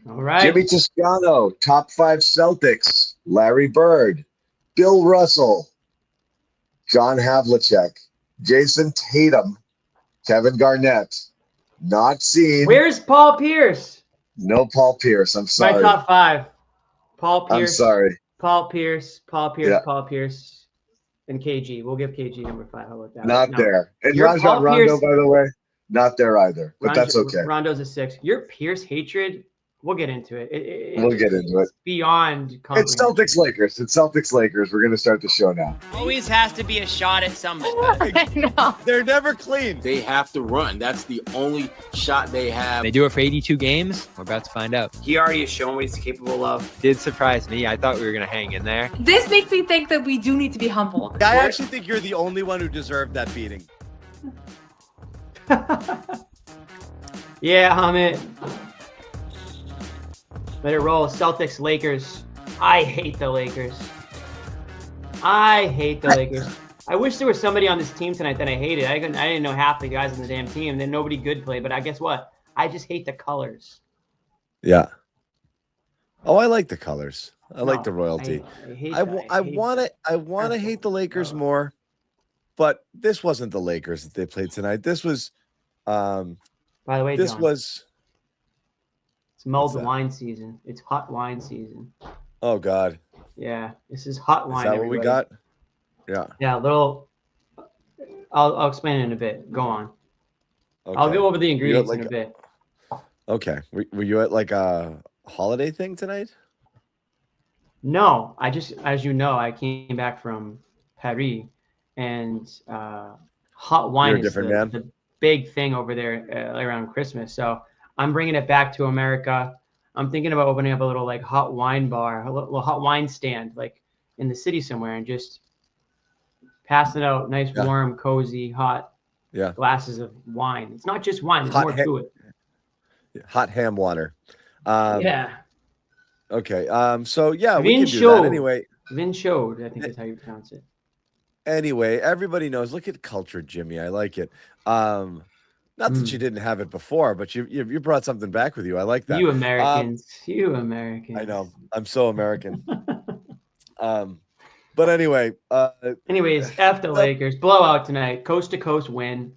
All right. Jimmy Toscano, top 5 Celtics. Larry Bird, Bill Russell, John Havlicek, Jason Tatum, Kevin Garnett. Not seen. Where's Paul Pierce? No Paul Pierce. I'm My sorry. top 5. Paul I'm Pierce. sorry. Paul Pierce. Yeah. Paul Pierce. And KG. We'll give KG number 5. How about that? Not there. And Your Rajon Paul Rondo, Pierce, by the way, not there either. But that's okay. Rondo's a 6. Your Pierce hatred, we'll get into it. We'll get into it. It's beyond It's comprehension. Celtics Lakers. It's Celtics Lakers. We're going to start the show now. Always has to be a shot at somebody. I know. They're never clean. They have to run. That's the only shot they have. They do it for 82 games. We're about to find out. He already has shown what he's capable of. Did surprise me. I thought we were going to hang in there. This makes me think that we do need to be humble. I actually think you're the only one who deserved that beating. Yeah, Hamid. Let it roll. Celtics, Lakers. I hate the Lakers. I wish there was somebody on this team tonight that I hated. I didn't know half the guys on the damn team. Then nobody good played. But I guess what? I just hate the colors. Yeah. Oh, I like the colors. I like the royalty. I want to hate the Lakers more, but this wasn't the Lakers that they played tonight. This was, by the way, this John, was. it's mulled wine season. It's hot wine season. Oh God. Yeah, this is hot wine. Is that what we got? Yeah. Yeah, little. I'll explain it in a bit. Go on. Okay. I'll go over the ingredients in a bit. Okay. Were you at like a holiday thing tonight? No, as you know, I came back from Paris, and hot wine is the big thing over there around Christmas. So I'm bringing it back to America. I'm thinking about opening up a little like hot wine bar, a little hot wine stand, like in the city somewhere, and just passing out nice, warm, cozy, hot glasses of wine. It's not just wine; there's more to it. Hot ham water. Yeah. Okay. So yeah, we can do that anyway. Vin showed, I think is how you pronounce it. Anyway, everybody knows. Look at culture, Jimmy. I like it. Not that you didn't have it before, but you brought something back with you. I like that. You Americans. I know. I'm so American. But anyway. Anyways, F the Lakers. Blowout tonight. Coast to coast win.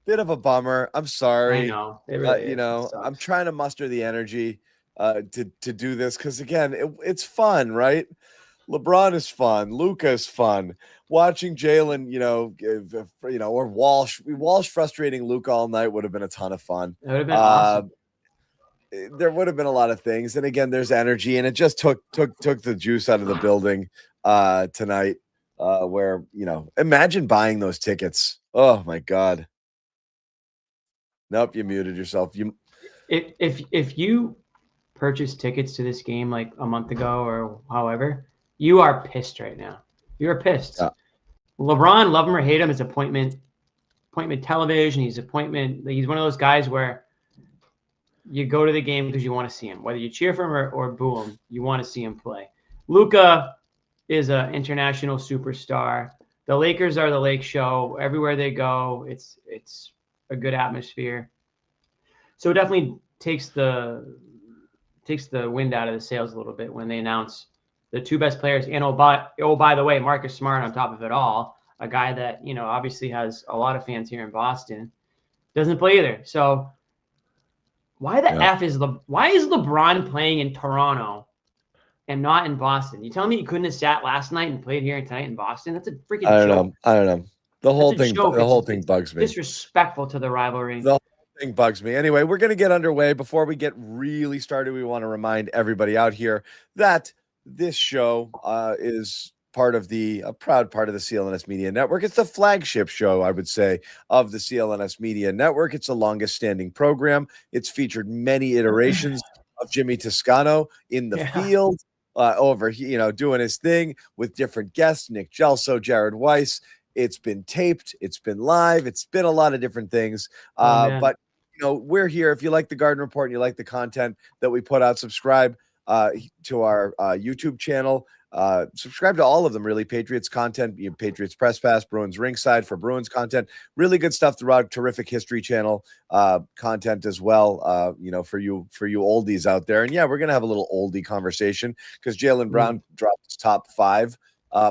Bit of a bummer. I'm sorry. I know. It really I'm trying to muster the energy to do this because again, it's fun, right? LeBron is fun. Luka is fun. Watching Jaylen, or Walsh frustrating Luka all night would have been a ton of fun. It would have been awesome. There would have been a lot of things, and again, there's energy, and it just took the juice out of the building tonight. Where imagine buying those tickets. Oh my God. Nope, you muted yourself. If you purchased tickets to this game like a month ago or however, you are pissed right now. You're pissed. Yeah. LeBron, love him or hate him, is appointment television. He's one of those guys where you go to the game because you want to see him. Whether you cheer for him or boo him, you want to see him play. Luka is an international superstar. The Lakers are the Lake Show. Everywhere they go, it's a good atmosphere. So it definitely takes the wind out of the sails a little bit when they announce the two best players. And by the way, Marcus Smart on top of it all, a guy that obviously has a lot of fans here in Boston, doesn't play either. So why is LeBron playing in Toronto and not in Boston? You telling me he couldn't have sat last night and played here tonight in Boston? That's a freaking joke. I don't know. The whole thing bugs me. Disrespectful to the rivalry. The whole thing bugs me. Anyway, we're going to get underway. Before we get really started, we want to remind everybody out here that this show is a proud part of the CLNS Media Network. It's the flagship show, I would say, of the CLNS Media Network. It's the longest standing program. It's featured many iterations of Jimmy Toscano in the field, over doing his thing with different guests, Nick Gelso, Jared Weiss. It's been taped. It's been live. It's been a lot of different things. But we're here. If you like the Garden Report and you like the content that we put out, subscribe to our YouTube channel. Subscribe to all of them, really. Patriots content, Patriots Press Pass, Bruins Ringside for Bruins content. Really good stuff throughout. Terrific History Channel content as well, for you oldies out there. And yeah, we're going to have a little oldie conversation because Jaylen Brown dropped his top 5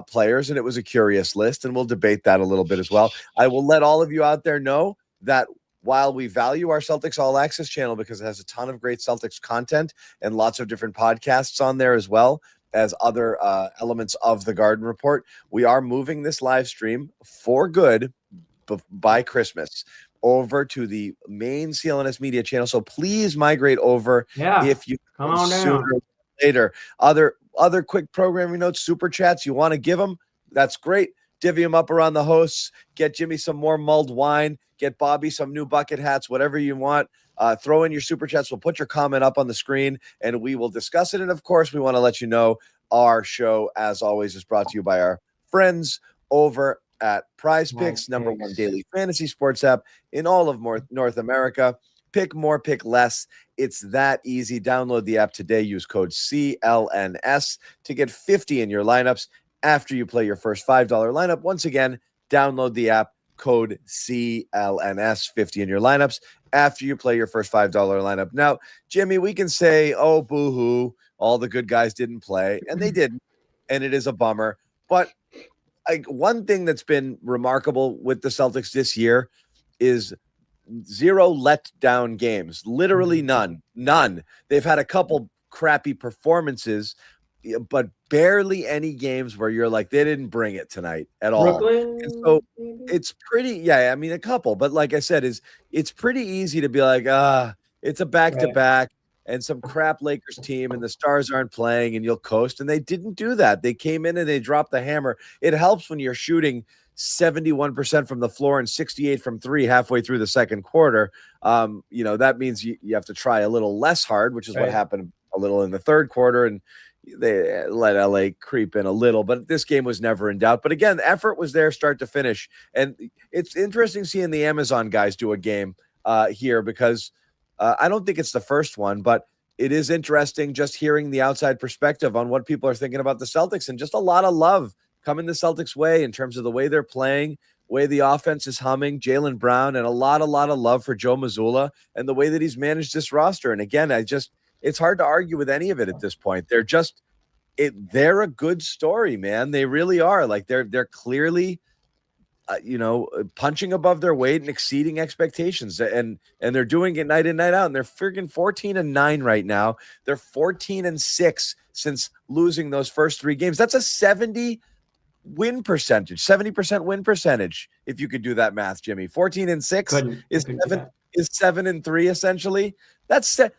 players, and it was a curious list, and we'll debate that a little bit as well. I will let all of you out there know that while we value our Celtics All Access channel because it has a ton of great Celtics content and lots of different podcasts on there as well as other elements of the Garden Report, we are moving this live stream for good by Christmas over to the main CLNS media channel. So please migrate over if you come on sooner down. or later. Other quick programming notes, super chats, you want to give them, that's great. Divvy them up around the hosts. Get Jimmy some more mulled wine. Get Bobby some new bucket hats, whatever you want. Throw in your super chats. We'll put your comment up on the screen, and we will discuss it. And, of course, we want to let you know our show, as always, is brought to you by our friends over at PrizePicks, number 1 daily fantasy sports app in all of North America. Pick more, pick less. It's that easy. Download the app today. Use code CLNS to get 50 in your lineups after you play your first $5 lineup. Once again, download the app, code CLNS, 50 in your lineups after you play your first $5 lineup. Now, Jimmy, we can say, oh, boo-hoo, all the good guys didn't play, and they didn't, and it is a bummer. But one thing that's been remarkable with the Celtics this year is 0 letdown games, literally none. They've had a couple crappy performances, but barely any games where you're like, they didn't bring it tonight at all. Brooklyn, and so it's pretty, I mean, a couple, but like I said, it's pretty easy to be like, it's a back-to-back and some crap Lakers team and the stars aren't playing and you'll coast. And they didn't do that. They came in and they dropped the hammer. It helps when you're shooting 71% from the floor and 68 from 3 halfway through the second quarter. That means you have to try a little less hard, which is what happened a little in the third quarter. And they let LA creep in a little, but this game was never in doubt. But again, the effort was there start to finish. And it's interesting seeing the Amazon guys do a game here because I don't think it's the first one, but it is interesting just hearing the outside perspective on what people are thinking about the Celtics, and just a lot of love coming the Celtics way in terms of the way they're playing, way the offense is humming, Jaylen Brown, and a lot of love for Joe Mazzulla and the way that he's managed this roster. And again, it's hard to argue with any of it at this point. They're a good story, man. They really are. Like they're clearly, punching above their weight and exceeding expectations, and they're doing it night in, night out. And they're freaking 14-9 right now. They're 14-6 since losing those first 3 games. That's a 70% win percentage. If you could do that math, Jimmy. 14-6 is 7-3 essentially.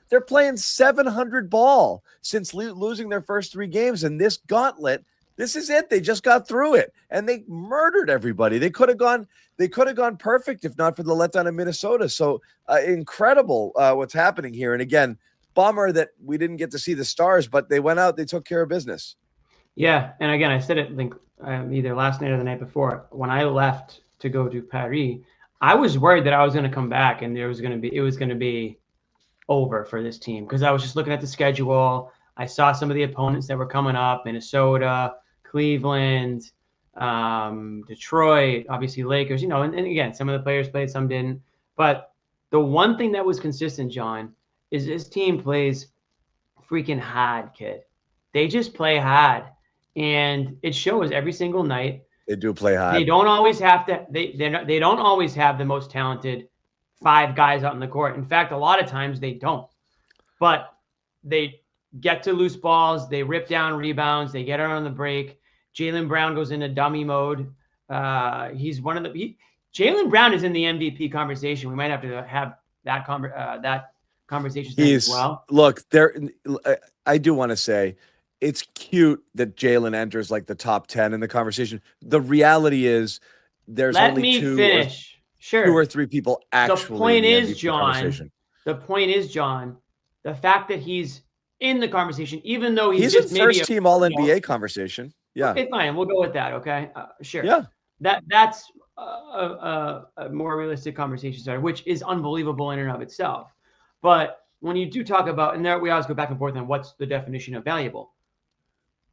They're playing 700 ball since losing their first 3 games, and this gauntlet, this is it. They just got through it, and they murdered everybody. They could have gone perfect if not for the letdown in Minnesota. So incredible what's happening here. And again, bummer that we didn't get to see the stars, but they went out, they took care of business. Yeah, and again, I said it either last night or the night before. When I left to go to Paris, I was worried that I was going to come back and it was going to be over for this team, because I was just looking at the schedule. I saw some of the opponents that were coming up: Minnesota, Cleveland, Detroit, obviously Lakers, and again, some of the players played, some didn't. But the one thing that was consistent, John, is this team plays freaking hard, kid. They just play hard, and it shows every single night. They do play hard. They don't always have to. They don't always have the most talented 5 guys out in the court. In fact, a lot of times they don't. But they get to loose balls. They rip down rebounds. They get it on the break. Jaylen Brown goes into dummy mode. He's one of the. Jaylen Brown is in the MVP conversation. We might have to have that conversation as well. Look, I do want to say, it's cute that Jaylen enters like the top 10 in the conversation. The reality is there's only 2 or 3 people actually. The point is, John, the fact that he's in the conversation, even though he's just in first team All NBA conversation. Yeah. Okay, fine. We'll go with that. Okay. Sure. Yeah. That's a more realistic conversation starter, which is unbelievable in and of itself. But when you do talk about, and there we always go back and forth on what's the definition of valuable.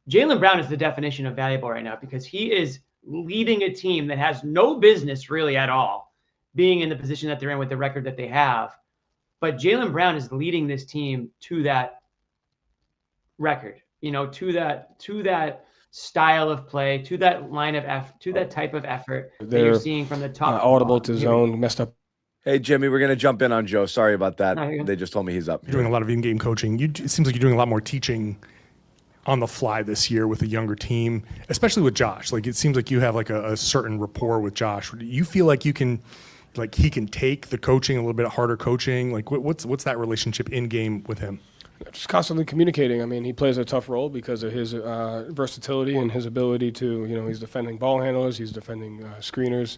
Jaylen Brown is the definition of valuable right now because he is leading a team that has no business really at all being in the position that they're in with the record that they have. But Jaylen Brown is leading this team to that record, to that style of play, to that line of effort, to that type of effort that you're seeing from the top. Audible to zone, messed up. Hey, Jimmy, we're going to jump in on Joe. Sorry about that. No, they just told me he's up. You're doing a lot of in-game coaching. It seems like you're doing a lot more teaching on the fly this year with a younger team, especially with Josh. Like, it seems like you have like a certain rapport with Josh. Do you feel like you can, like, he can take the coaching, a little bit harder coaching? Like, what's that relationship in game with him? Just constantly communicating. I mean, he plays a tough role because of his versatility and his ability to, he's defending ball handlers, he's defending screeners.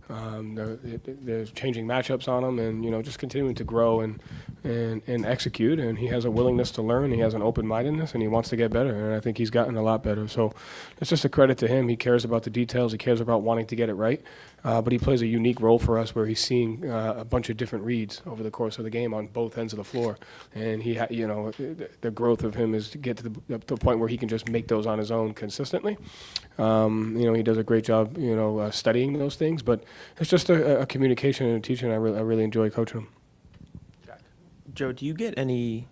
They're changing matchups on him, and just continuing to grow and execute. And he has a willingness to learn. He has an open-mindedness, and he wants to get better. And I think he's gotten a lot better. So it's just a credit to him. He cares about the details. He cares about wanting to get it right. But he plays a unique role for us where he's seeing a bunch of different reads over the course of the game on both ends of the floor. And the growth of him is to get to the point where he can just make those on his own consistently. He does a great job, studying those things. But it's just a communication and a teaching. I really enjoy coaching him. Joe, do you get any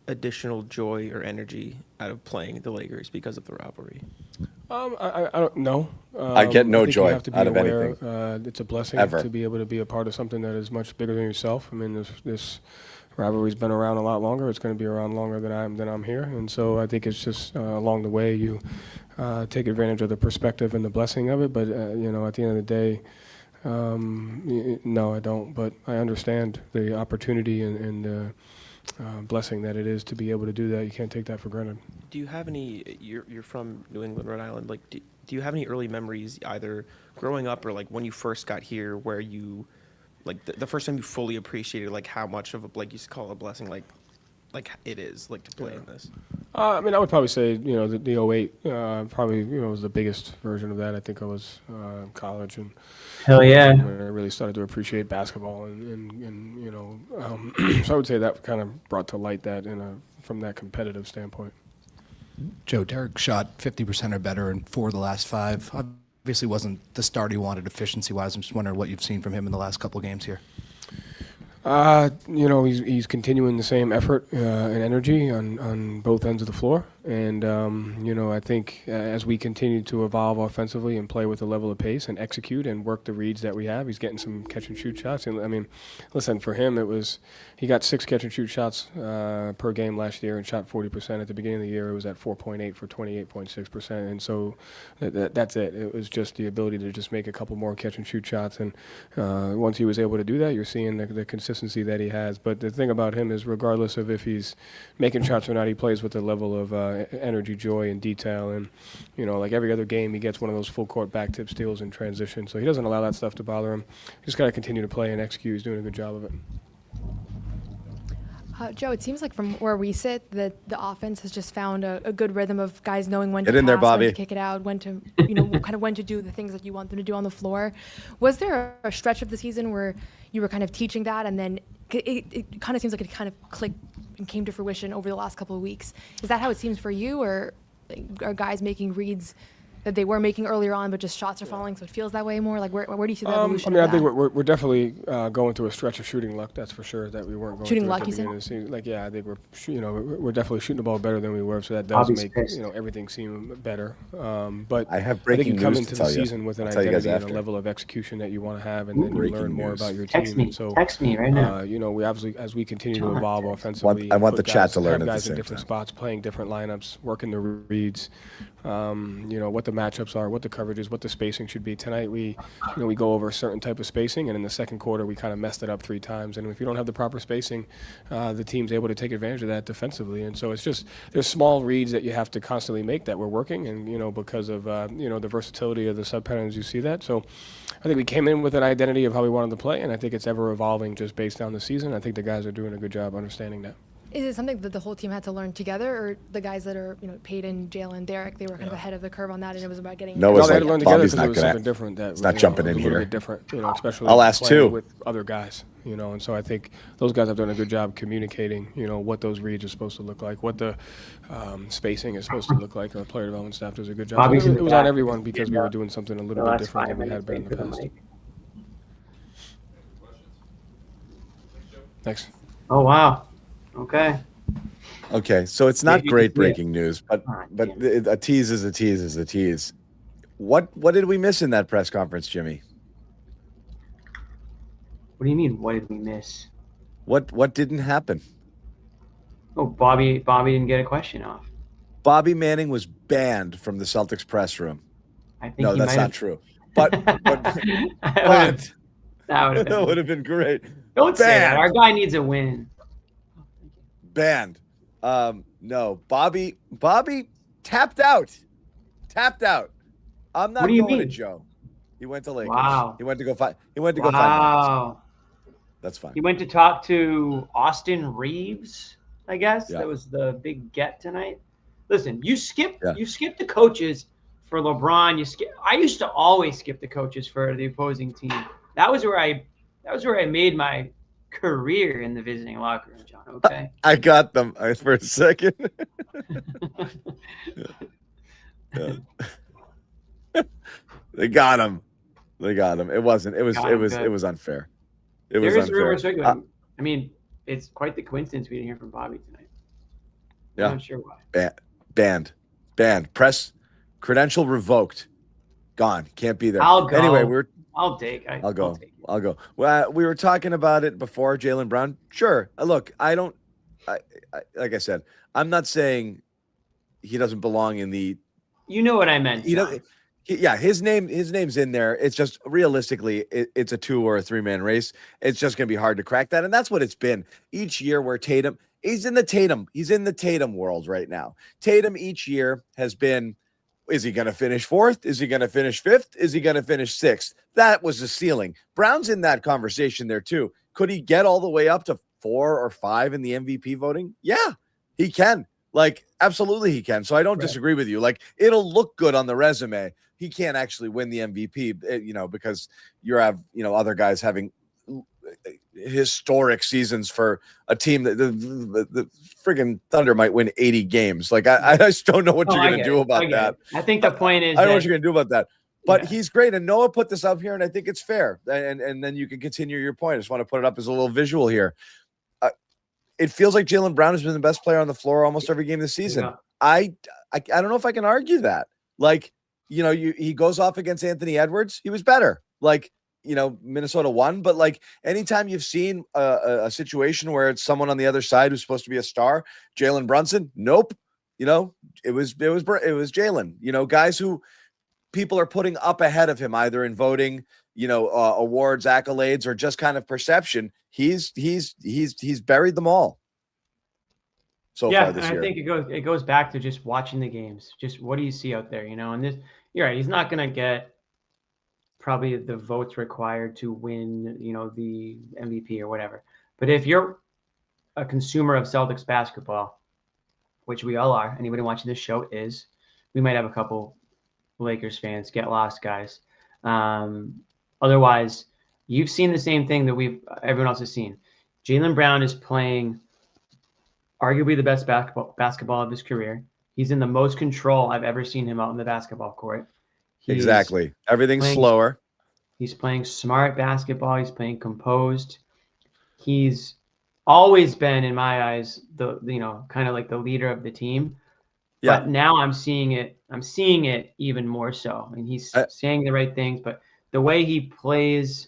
additional joy or energy out of playing the Lakers because of the rivalry? I don't know. I get no joy out of anything. It's a blessing Ever. to be able to be a part of something that is much bigger than yourself. I mean, this rivalry's been around a lot longer. It's going to be around longer than I'm here, and so I think it's just along the way you take advantage of the perspective and the blessing of it. But at the end of the day, no, I don't. But I understand the opportunity and the blessing that it is to be able to do that. You can't take that for granted. Do you have any? You're from New England, Rhode Island. Like, do you have any early memories, either growing up or like when you first got here, where you, like the first time you fully appreciated like how much of a, like you used to call it a blessing, like it is like to play in this? I mean, I would probably say the 08 probably was the biggest version of that. I think I was in college and hell yeah, when I really started to appreciate basketball and so I would say that kind of brought to light that from that competitive standpoint. Joe, Derek shot 50% or better in 4 of the last 5. Obviously wasn't the start he wanted efficiency-wise. I'm just wondering what you've seen from him in the last couple of games here. He's continuing the same effort and energy on both ends of the floor. And, I think as we continue to evolve offensively and play with a level of pace and execute and work the reads that we have, he's getting some catch-and-shoot shots. And, I mean, listen, for him, he got 6 catch-and-shoot shots per game last year and shot 40%. At the beginning of the year, it was at 4.8 for 28.6%. And so that's it. It was just the ability to just make a couple more catch-and-shoot shots. And once he was able to do that, you're seeing the consistency that he has. But the thing about him is regardless of if he's making shots or not, he plays with a level of energy, joy, and detail. And, like every other game, he gets one of those full court back tip steals in transition. So he doesn't allow that stuff to bother him. He's got to continue to play and execute. He's doing a good job of it. Joe, it seems like from where we sit that the offense has just found a good rhythm of guys knowing when Get to in pass, there, Bobby. when to kick it out, when to, kind of when to do the things that you want them to do on the floor. Was there a stretch of the season where you were kind of teaching that and then it kind of seems like it kind of clicked and came to fruition over the last couple of weeks? Is that how it seems for you, or are guys making reads that they were making earlier on, but just shots are falling, so it feels that way more? Like, where do you see the evolution? I think we're definitely going through a stretch of shooting luck. That's for sure. That we weren't going shooting through luck. At You the beginning said? of the season. I think we're definitely shooting the ball better than we were. So that does make everything seem better. But I have I think breaking you come news into to the tell you. season with an I'll tell you guys identity and a after. level of execution that you want to have, and then you Breaking learn more news. about your Text team. me. And so Text me right now. we obviously, as we continue to evolve offensively, I want put the chat guys- to learn have at the guys same in different time. spots, playing different lineups, working the reads. What the matchups are, what the coverage is, what the spacing should be. Tonight we go over a certain type of spacing, and in the second quarter we kind of messed it up 3 times. And if you don't have the proper spacing, the team's able to take advantage of that defensively. And so it's just there's small reads that you have to constantly make that we're working, and because of the versatility of the sub patterns, you see that. So I think we came in with an identity of how we wanted to play, and I think it's ever evolving just based on the season. I think the guys are doing a good job understanding that. Is it something that the whole team had to learn together, or the guys that are, Peyton, Jaylen, Derek, they were kind of ahead of the curve on that, and it was about getting? No, it's they had like to learn together Bobby's because not it was gonna- something different. That It's was, not jumping was in a little here. bit different, especially I'll ask playing too. with other guys. And so I think those guys have done a good job communicating, what those reads are supposed to look like, what the spacing is supposed to look like. Our player development staff does a good job. It was on everyone because we were doing something a little bit different than we had been in the past. Thanks. Oh, wow. Okay. Okay, so it's not great breaking news, but a tease is a tease is a tease. What did we miss in that press conference, Jimmy? What do you mean? What did we miss? What didn't happen? Oh, Bobby didn't get a question off. Bobby Manning was banned from the Celtics press room. I think no, that's not true. But that would have been great. Don't say that. Our guy needs a win. Banned. No, Bobby tapped out. I'm not going to Joe. He went to Lakers. Wow. He went to go find. Wow. That's fine. He went to talk to Austin Reeves, I guess. Yeah. That was the big get tonight. Listen, you skip the coaches for LeBron. I used to always skip the coaches for the opposing team. That was where I made my career in the visiting locker room, John. Okay. I got them for a second. They got him. It was unfair. It was unfair. I mean, it's quite the coincidence we didn't hear from Bobby tonight. Yeah. I'm not sure why. Banned. Press credential revoked. Gone. Can't be there. I'll go. Anyway, I'll go. I'll go. Well, we were talking about it before, Jaylen Brown. Sure. Look, I like I said, I'm not saying he doesn't belong in the. You know what I meant. His name's in there. It's just realistically, it's a 2 or a 3-man race. It's just going to be hard to crack that, and that's what it's been each year. Where Tatum, he's in the Tatum world right now. Tatum each year has been. Is he going to finish 4th? Is he going to finish 5th? Is he going to finish 6th? That was the ceiling. Brown's in that conversation there too. Could he get all the way up to 4 or 5 in the MVP voting? Yeah, he can. Absolutely he can. So I don't disagree with you. It'll look good on the resume. He can't actually win the MVP, because you have, other guys having historic seasons for a team that the friggin' Thunder might win 80 games. I just don't know what you're going to do about that. I think the point is I don't know what you're going to do about that. But he's great. And Noah put this up here, and I think it's fair. And then you can continue your point. I just want to put it up as a little visual here. It feels like Jaylen Brown has been the best player on the floor almost every game this season. Yeah. I don't know if I can argue that. He goes off against Anthony Edwards. He was better. Minnesota won, but anytime you've seen a situation where it's someone on the other side who's supposed to be a star, Jalen Brunson, nope. It was Jalen. Guys who people are putting up ahead of him, either in voting, awards, accolades, or just kind of perception. He's buried them all. So far this year. I think it goes back to just watching the games. Just what do you see out there? And this, you're right. He's not going to get probably the votes required to win, the MVP or whatever. But if you're a consumer of Celtics basketball, which we all are, anybody watching this show is, we might have a couple Lakers fans. Get lost, guys. Otherwise, you've seen the same thing that everyone else has seen. Jaylen Brown is playing arguably the best basketball of his career. He's in the most control I've ever seen him out in the basketball court. Exactly. Everything's slower. He's playing smart basketball. He's playing composed. He's always been, in my eyes, the kind of like the leader of the team. Yeah. But now I'm seeing it even more so. And he's saying the right things, but the way he plays,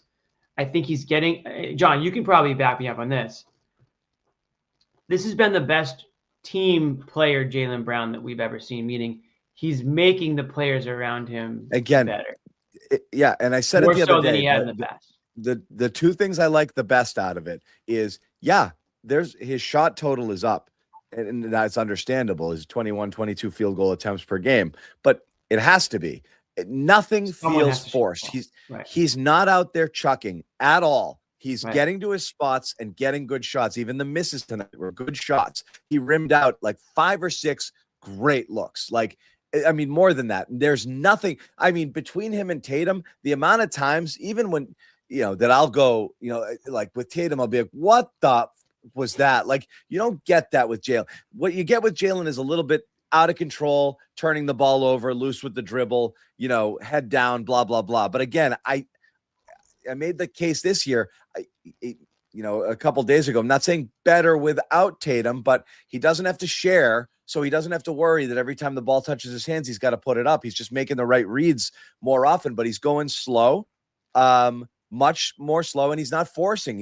I think he's getting. John, you can probably back me up on this. This has been the best team player Jaylen Brown that we've ever seen, meaning he's making the players around him better. And I said it the other day. Than he had in the past. The two things I like the best out of it is, there's his shot total is up, and that's understandable. His 21, 22 field goal attempts per game, but it has to be. Nothing feels forced. He's not out there chucking at all. He's getting to his spots and getting good shots. Even the misses tonight were good shots. He rimmed out 5 or 6 great looks. More than that. There's nothing. Between him and Tatum, the amount of times, even when that I'll go, like with Tatum, I'll be like, what the was that? Like, you don't get that with Jaylen. What you get with Jaylen is a little bit out of control, turning the ball over, loose with the dribble, head down, blah, blah, blah. But again, I made the case this year, a couple days ago. I'm not saying better without Tatum, but he doesn't have to share. So he doesn't have to worry that every time the ball touches his hands, he's got to put it up. He's just making the right reads more often, but he's going slow, much more slow. And he's not forcing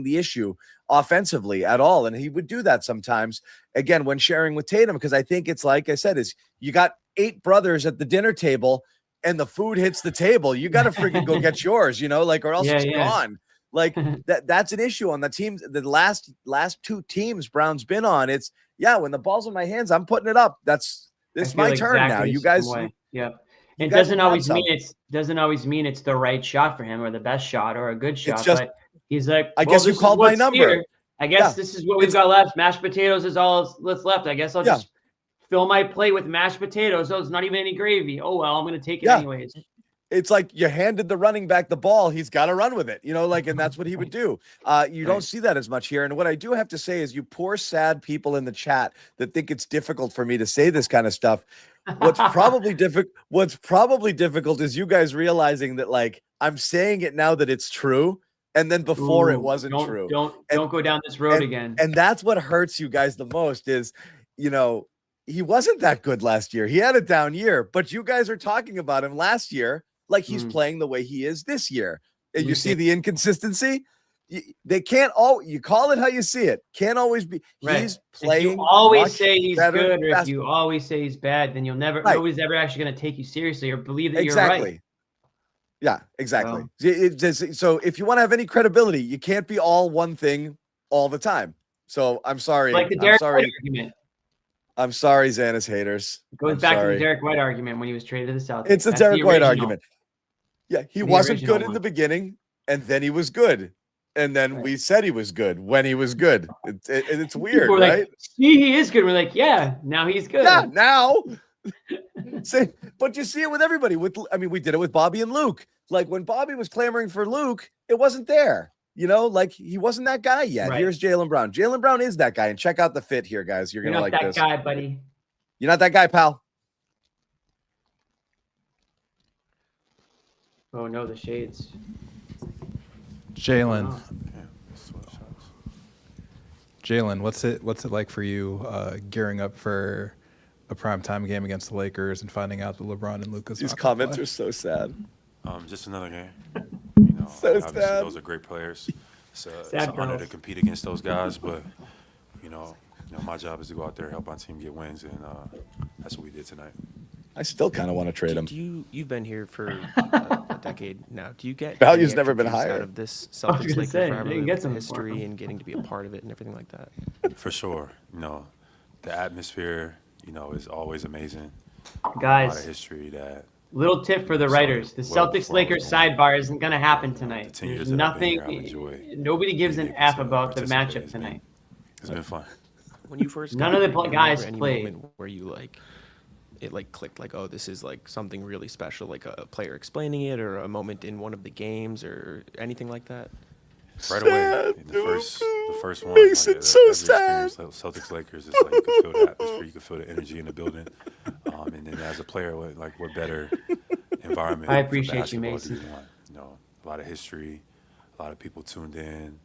the issue offensively at all. And he would do that sometimes, again, when sharing with Tatum, because I think it's like I said, is you got 8 brothers at the dinner table and the food hits the table. You got to freaking go get yours, or else it's gone. Like that's an issue on the teams. The last 2 teams Brown's been on, it's when the ball's in my hands, I'm putting it up. It's my turn now. You guys, It doesn't always mean it's the right shot for him or the best shot or a good shot. But he's like, I guess you called my number. Here. I guess this is what we've got left. Mashed potatoes is all that's left. I guess I'll just fill my plate with mashed potatoes. So it's not even any gravy. Oh well, I'm gonna take it anyways. It's like you handed the running back the ball. He's got to run with it, and that's what he would do. You don't see that as much here. And what I do have to say is you poor, sad people in the chat that think it's difficult for me to say this kind of stuff. What's probably difficult is you guys realizing that, like, I'm saying it now that it's true. And then before it wasn't true. Don't go down this road again. And that's what hurts you guys the most is, he wasn't that good last year. He had a down year, but you guys are talking about him last year like he's playing the way he is this year. And you see the inconsistency? They can't you call it how you see it. Can't always be. Right. He's playing. If you always say he's good, or if you always say he's bad, then nobody's ever actually going to take you seriously or believe that you're right. Yeah, exactly. So if you want to have any credibility, you can't be all one thing all the time. So I'm sorry. Like the Derek White argument. I'm sorry, Zannis haters. It goes back to the Derek White argument when he was traded to the Celtics. It's a Derek White argument. Yeah, he wasn't good in the beginning, and then he was good. And then we said he was good when he was good. It's weird, right? Like, see, he is good. We're like, now he's good. Yeah, now. But you see it with everybody. We did it with Bobby and Luke. Like when Bobby was clamoring for Luke, it wasn't there. Like he wasn't that guy yet. Right. Here's Jaylen Brown. Jaylen Brown is that guy. And check out the fit here, guys. You're gonna like this. You're not that guy, buddy. You're not that guy, pal. Oh no, the shades. Jaylen. Jaylen, what's it like for you gearing up for a primetime game against the Lakers and finding out that LeBron and Luka's These comments are so sad. Just another game. So obviously sad. Those are great players. It's an honor to compete against those guys, but my job is to go out there, help our team get wins, and that's what we did tonight. I still kind of want to trade him. You've been here for a decade now. Do you get value's never been higher out of this Celtics Lakers rivalry, with the history and getting to be a part of it and everything like that? For sure. The atmosphere, is always amazing. Guys, a lot of history that. Little tip for the writers: the Celtics-Lakers sidebar isn't going to happen tonight. There's nothing. Nobody gives an F about the matchup tonight. It's been fun. When you first none of the guys played. Where you it clicked oh, this is something really special, like a player explaining it or a moment in one of the games or anything like that. Right away, the first one makes it so sad. Celtics Lakers is like you can feel the atmosphere, you can feel the energy in the building, and then as a player, what better environment? I appreciate you, Mason. A lot of history, a lot of people tuned in,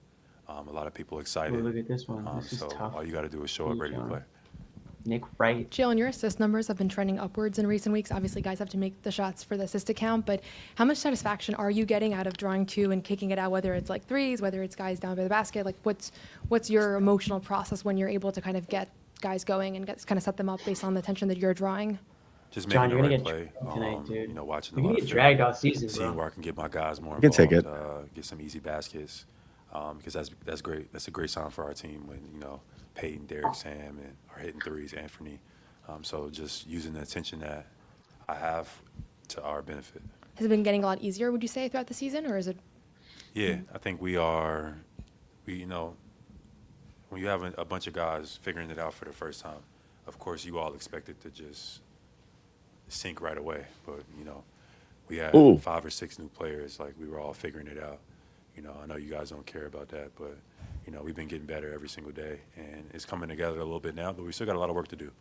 a lot of people excited. Look at this one. This is tough. All you got to do is show up ready to play. Nick Wright. Jaylen, your assist numbers have been trending upwards in recent weeks. Obviously, guys have to make the shots for the assist account, but how much satisfaction are you getting out of drawing two and kicking it out, whether it's threes, whether it's guys down by the basket? What's your emotional process when you're able to kind of get guys going and kind of set them up based on the attention that you're drawing? Just making the right play. Tonight, dude. Watching you're gonna get dragged all season, seeing where I can get my guys more involved. You can take it. Get some easy baskets. Because that's great. That's a great sign for our team when Peyton, Derek, Sam, and are hitting threes, Anfernee. So just using the attention that I have to our benefit. Has it been getting a lot easier, would you say, throughout the season, or is it? Yeah, I think when you have a bunch of guys figuring it out for the first time, of course you all expect it to just sink right away. But we had 5 or 6 new players. Like, we were all figuring it out. You know, I know you guys don't care about that, but, you know, we've been getting better every single day. And it's coming together a little bit now, but we still got a lot of work to do.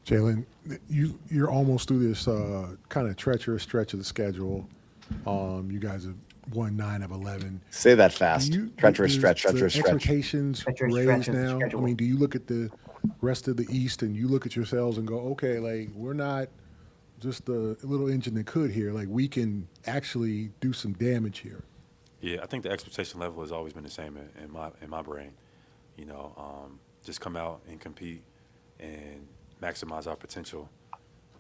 Jaylen, you're almost through this kind of treacherous stretch of the schedule. You guys have won 9 of 11. Say that fast. Treacherous stretch. Expectations raised now. I mean, do you look at the rest of the East and you look at yourselves and go, okay, like, we're not just a little engine that could here. Like, we can actually do some damage here. Yeah, I think the expectation level has always been the same in my brain. You know, just come out and compete and maximize our potential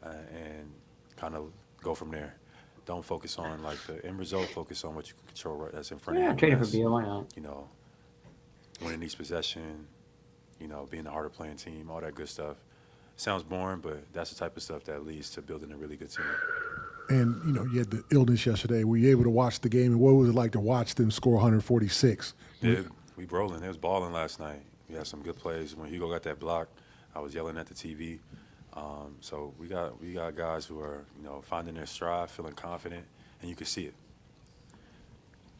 and kind of go from there. Don't focus on like the end result. Focus on what you can control. Right, that's in front of you. Yeah, trading for Beal, why not? You know, winning each possession. You know, being the harder playing team, all that good stuff. Sounds boring, but that's the type of stuff that leads to building a really good team. And, you know, you had the illness yesterday. Were you able to watch the game? And what was it like to watch them score 146? Yeah, we rolling. It was balling last night. We had some good plays. When Hugo got that block, I was yelling at the TV. So we got guys who are, you know, finding their stride, feeling confident, and you can see it.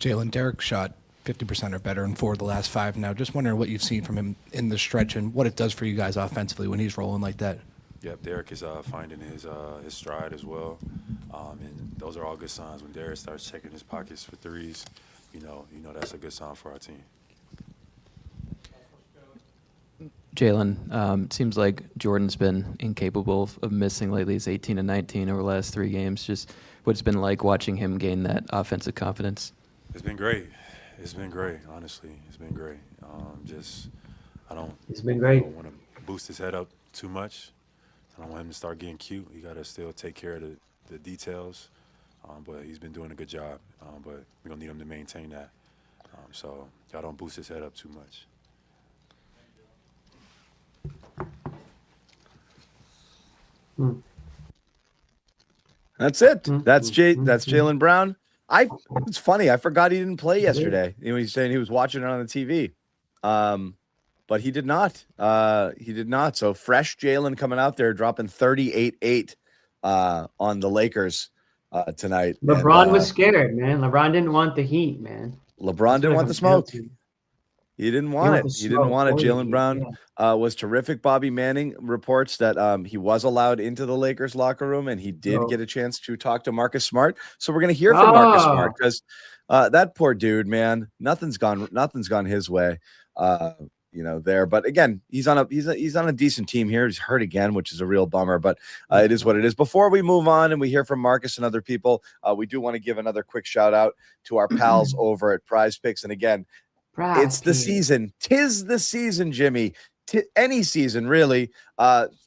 Jaylen, Derek shot 50% or better in 4 of the last 5 now. Just wondering what you've seen from him in the stretch and what it does for you guys offensively when he's rolling like that. Yep, Derek is finding his stride as well, and those are all good signs. When Derek starts checking his pockets for threes, you know that's a good sign for our team. Jaylen, it seems like Jordan's been incapable of missing lately. He's 18 and 19 over the last 3 games. Just what it's been like watching him gain that offensive confidence. It's been great. It's been great, honestly. It's been great. It's been great. I don't want to boost his head up too much. I don't want him to start getting cute. He got to still take care of the details. But he's been doing a good job. But we're going to need him to maintain that. So y'all don't boost his head up too much. That's it. That's Jaylen Brown. It's funny. I forgot he didn't play yesterday. You know, he's saying he was watching it on the TV. But he did not. He did not. So fresh Jaylen coming out there, dropping 38-8 on the Lakers tonight. LeBron was scared, man. LeBron didn't want the heat, man. LeBron didn't want the smoke. He didn't want it. He didn't want it. Jaylen Brown was terrific. Bobby Manning reports that he was allowed into the Lakers locker room, and he did get a chance to talk to Marcus Smart. So we're going to hear from Marcus Smart because that poor dude, man, nothing's gone his way. You know, there. But again, he's on a decent team here. He's hurt again, which is a real bummer, but it is what it is. Before we move on and we hear from Marcus and other people, we do want to give another quick shout out to our pals over at PrizePicks. And again, it's the season. 'Tis the season, Jimmy. Any season, really.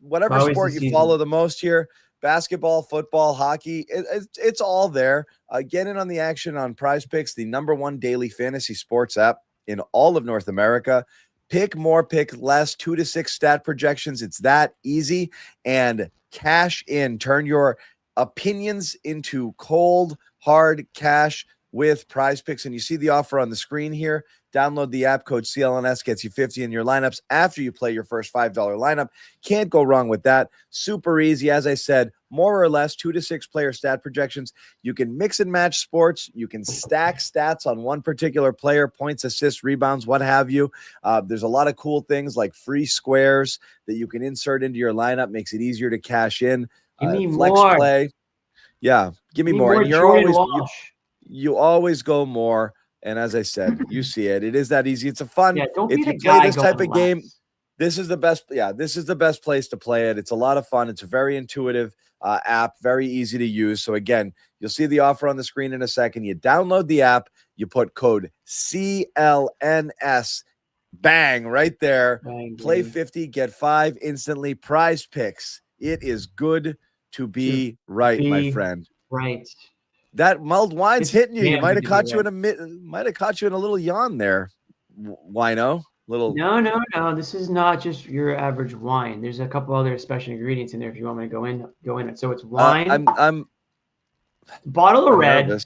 Whatever sport you follow the most here, basketball, football, hockey, it's all there. Get in on the action on PrizePicks, the #1 daily fantasy sports app in all of North America. Pick more, pick less, 2 to 6 stat projections. It's that easy. And cash in. Turn your opinions into cold, hard cash with PrizePicks. And you see the offer on the screen here. Download the app. Code CLNS gets you 50 in your lineups after you play your first $5 lineup. Can't go wrong with that. Super easy. As I said, more or less 2 to 6 player stat projections. You can mix and match sports. You can stack stats on one particular player, points, assists, rebounds, what have you. There's a lot of cool things like free squares that you can insert into your lineup. Makes it easier to cash in. Give me flex more. play. Yeah, give me more. And you always go more. And as I said, you see it. It is that easy. It's a fun. Yeah, don't if be you the play guy this type going of game, last. this is the best. Yeah, this is the best place to play it. It's a lot of fun. It's a very intuitive app, very easy to use. So again, you'll see the offer on the screen in a second. You download the app. You put code CLNS. Bang, right there. Bang, Play dude. 50, get 5 instantly. PrizePicks. It is good to be right, my friend. Right. That mulled wine's hitting you. You damn might have good to caught be you in a little yawn there, wino. Little. No. This is not just your average wine. There's a couple other special ingredients in there if you want me to go in it. So it's wine. I'm bottle of red. nervous.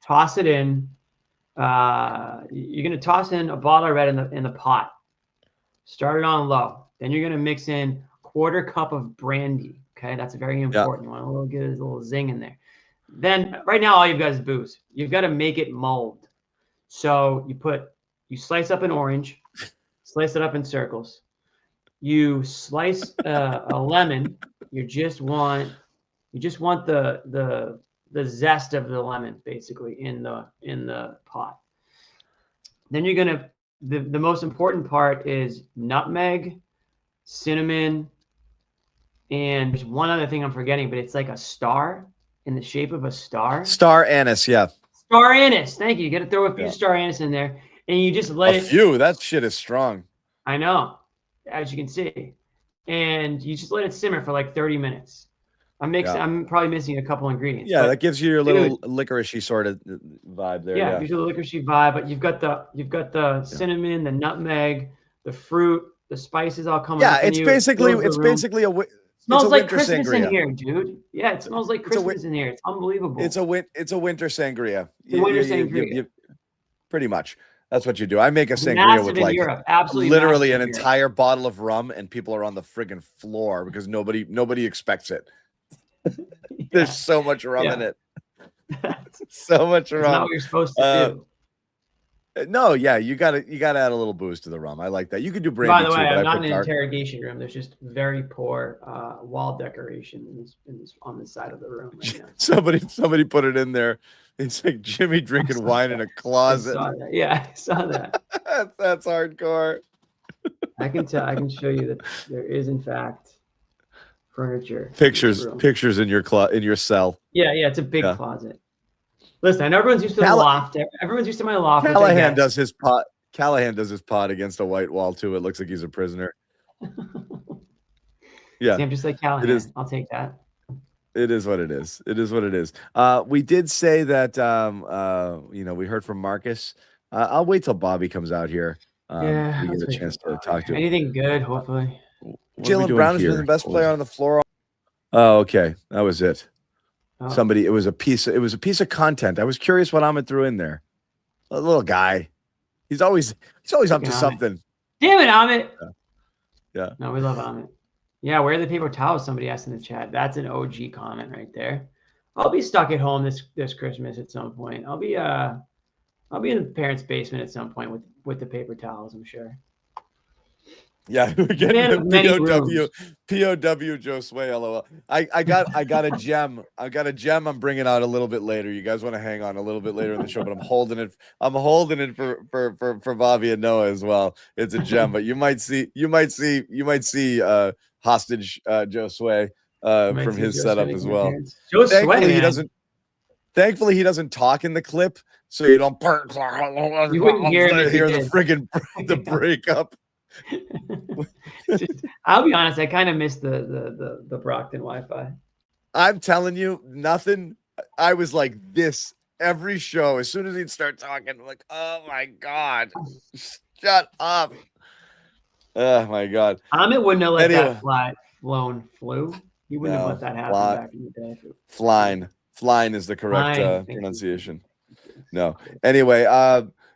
Toss it in. You're gonna toss in a bottle of red in the pot. Start it on low. Then you're gonna mix in 1/4 cup of brandy. Okay, that's very important. You want to get a little zing in there. Then right now, all you've got is booze. You've got to make it mulled. So you slice up an orange, slice it up in circles. You slice a lemon. You just want the zest of the lemon basically in the pot. Then you're gonna the most important part is nutmeg, cinnamon, and there's one other thing I'm forgetting, but it's like a star in the shape of a star. Star anise, yeah. Star anise. Thank you. You got to throw a few star anise in there, and you just let it. A few. That shit is strong. I know, as you can see, and you just let it simmer for like 30 minutes. I'm probably missing a couple ingredients. Yeah, that gives you your little licoricey sort of vibe there. Yeah, gives you the licoricey vibe, but you've got the cinnamon, the nutmeg, the fruit, the spices all coming. Yeah, it's basically a. Smells like winter Christmas sangria in here, dude. Yeah, it smells like Christmas in here. It's unbelievable. It's a winter sangria. Sangria. Pretty much. That's what you do. I make a sangria with like literally an entire bottle of rum, and people are on the friggin' floor because nobody expects it. There's so much rum in it. So much rum. That's not what you're supposed to do. No, yeah, you gotta add a little booze to the rum. I like that. You could do brandy. By the way, too, I'm not in an interrogation room. There's just very poor wall decoration on this side of the room right now. Somebody put it in there. It's like Jimmy drinking wine in a closet. I saw that. That's hardcore. I can show you that there is in fact furniture. Pictures in your cell. Yeah, it's a big closet. Listen, I know everyone's used to the loft. Everyone's used to my loft. Callahan does his pot against a white wall too. It looks like he's a prisoner. Yeah, I'm just like Callahan. I'll take that. It is what it is. It is what it is. We did say that we heard from Marcus. I'll wait till Bobby comes out here. We get a chance to talk to him. Anything good, hopefully. Jaylen Brown has been the best player on the floor. Oh, okay. That was it. It was a piece of content. I was curious what Ahmed threw in there. A little guy. He's always up to something. Damn it, Ahmed. Yeah. No, we love Ahmed. Yeah, where are the paper towels? Somebody asked in the chat. That's an OG comment right there. I'll be stuck at home this Christmas at some point. I'll be in the parents' basement at some point with the paper towels, I'm sure. Yeah, we're getting POW Joe Sway, LOL. I got a gem. I got a gem I'm bringing out a little bit later. You guys want to hang on a little bit later in the show, but I'm holding it for Bobby and Noah as well. It's a gem, but you might see hostage Joe Sway from his setup as well. Joe Sway, Thankfully he doesn't talk in the clip, so you don't you wouldn't hear the friggin' the breakup. I'll be honest, I kind of missed the Brockton Wi-Fi. I'm telling you, nothing. I was like this every show. As soon as he'd start talking, I'm like, oh my God, shut up. Oh my God. Ahmed wouldn't have let that flew. He wouldn't have let that happen back in the day. Flying is the correct pronunciation. No. Anyway,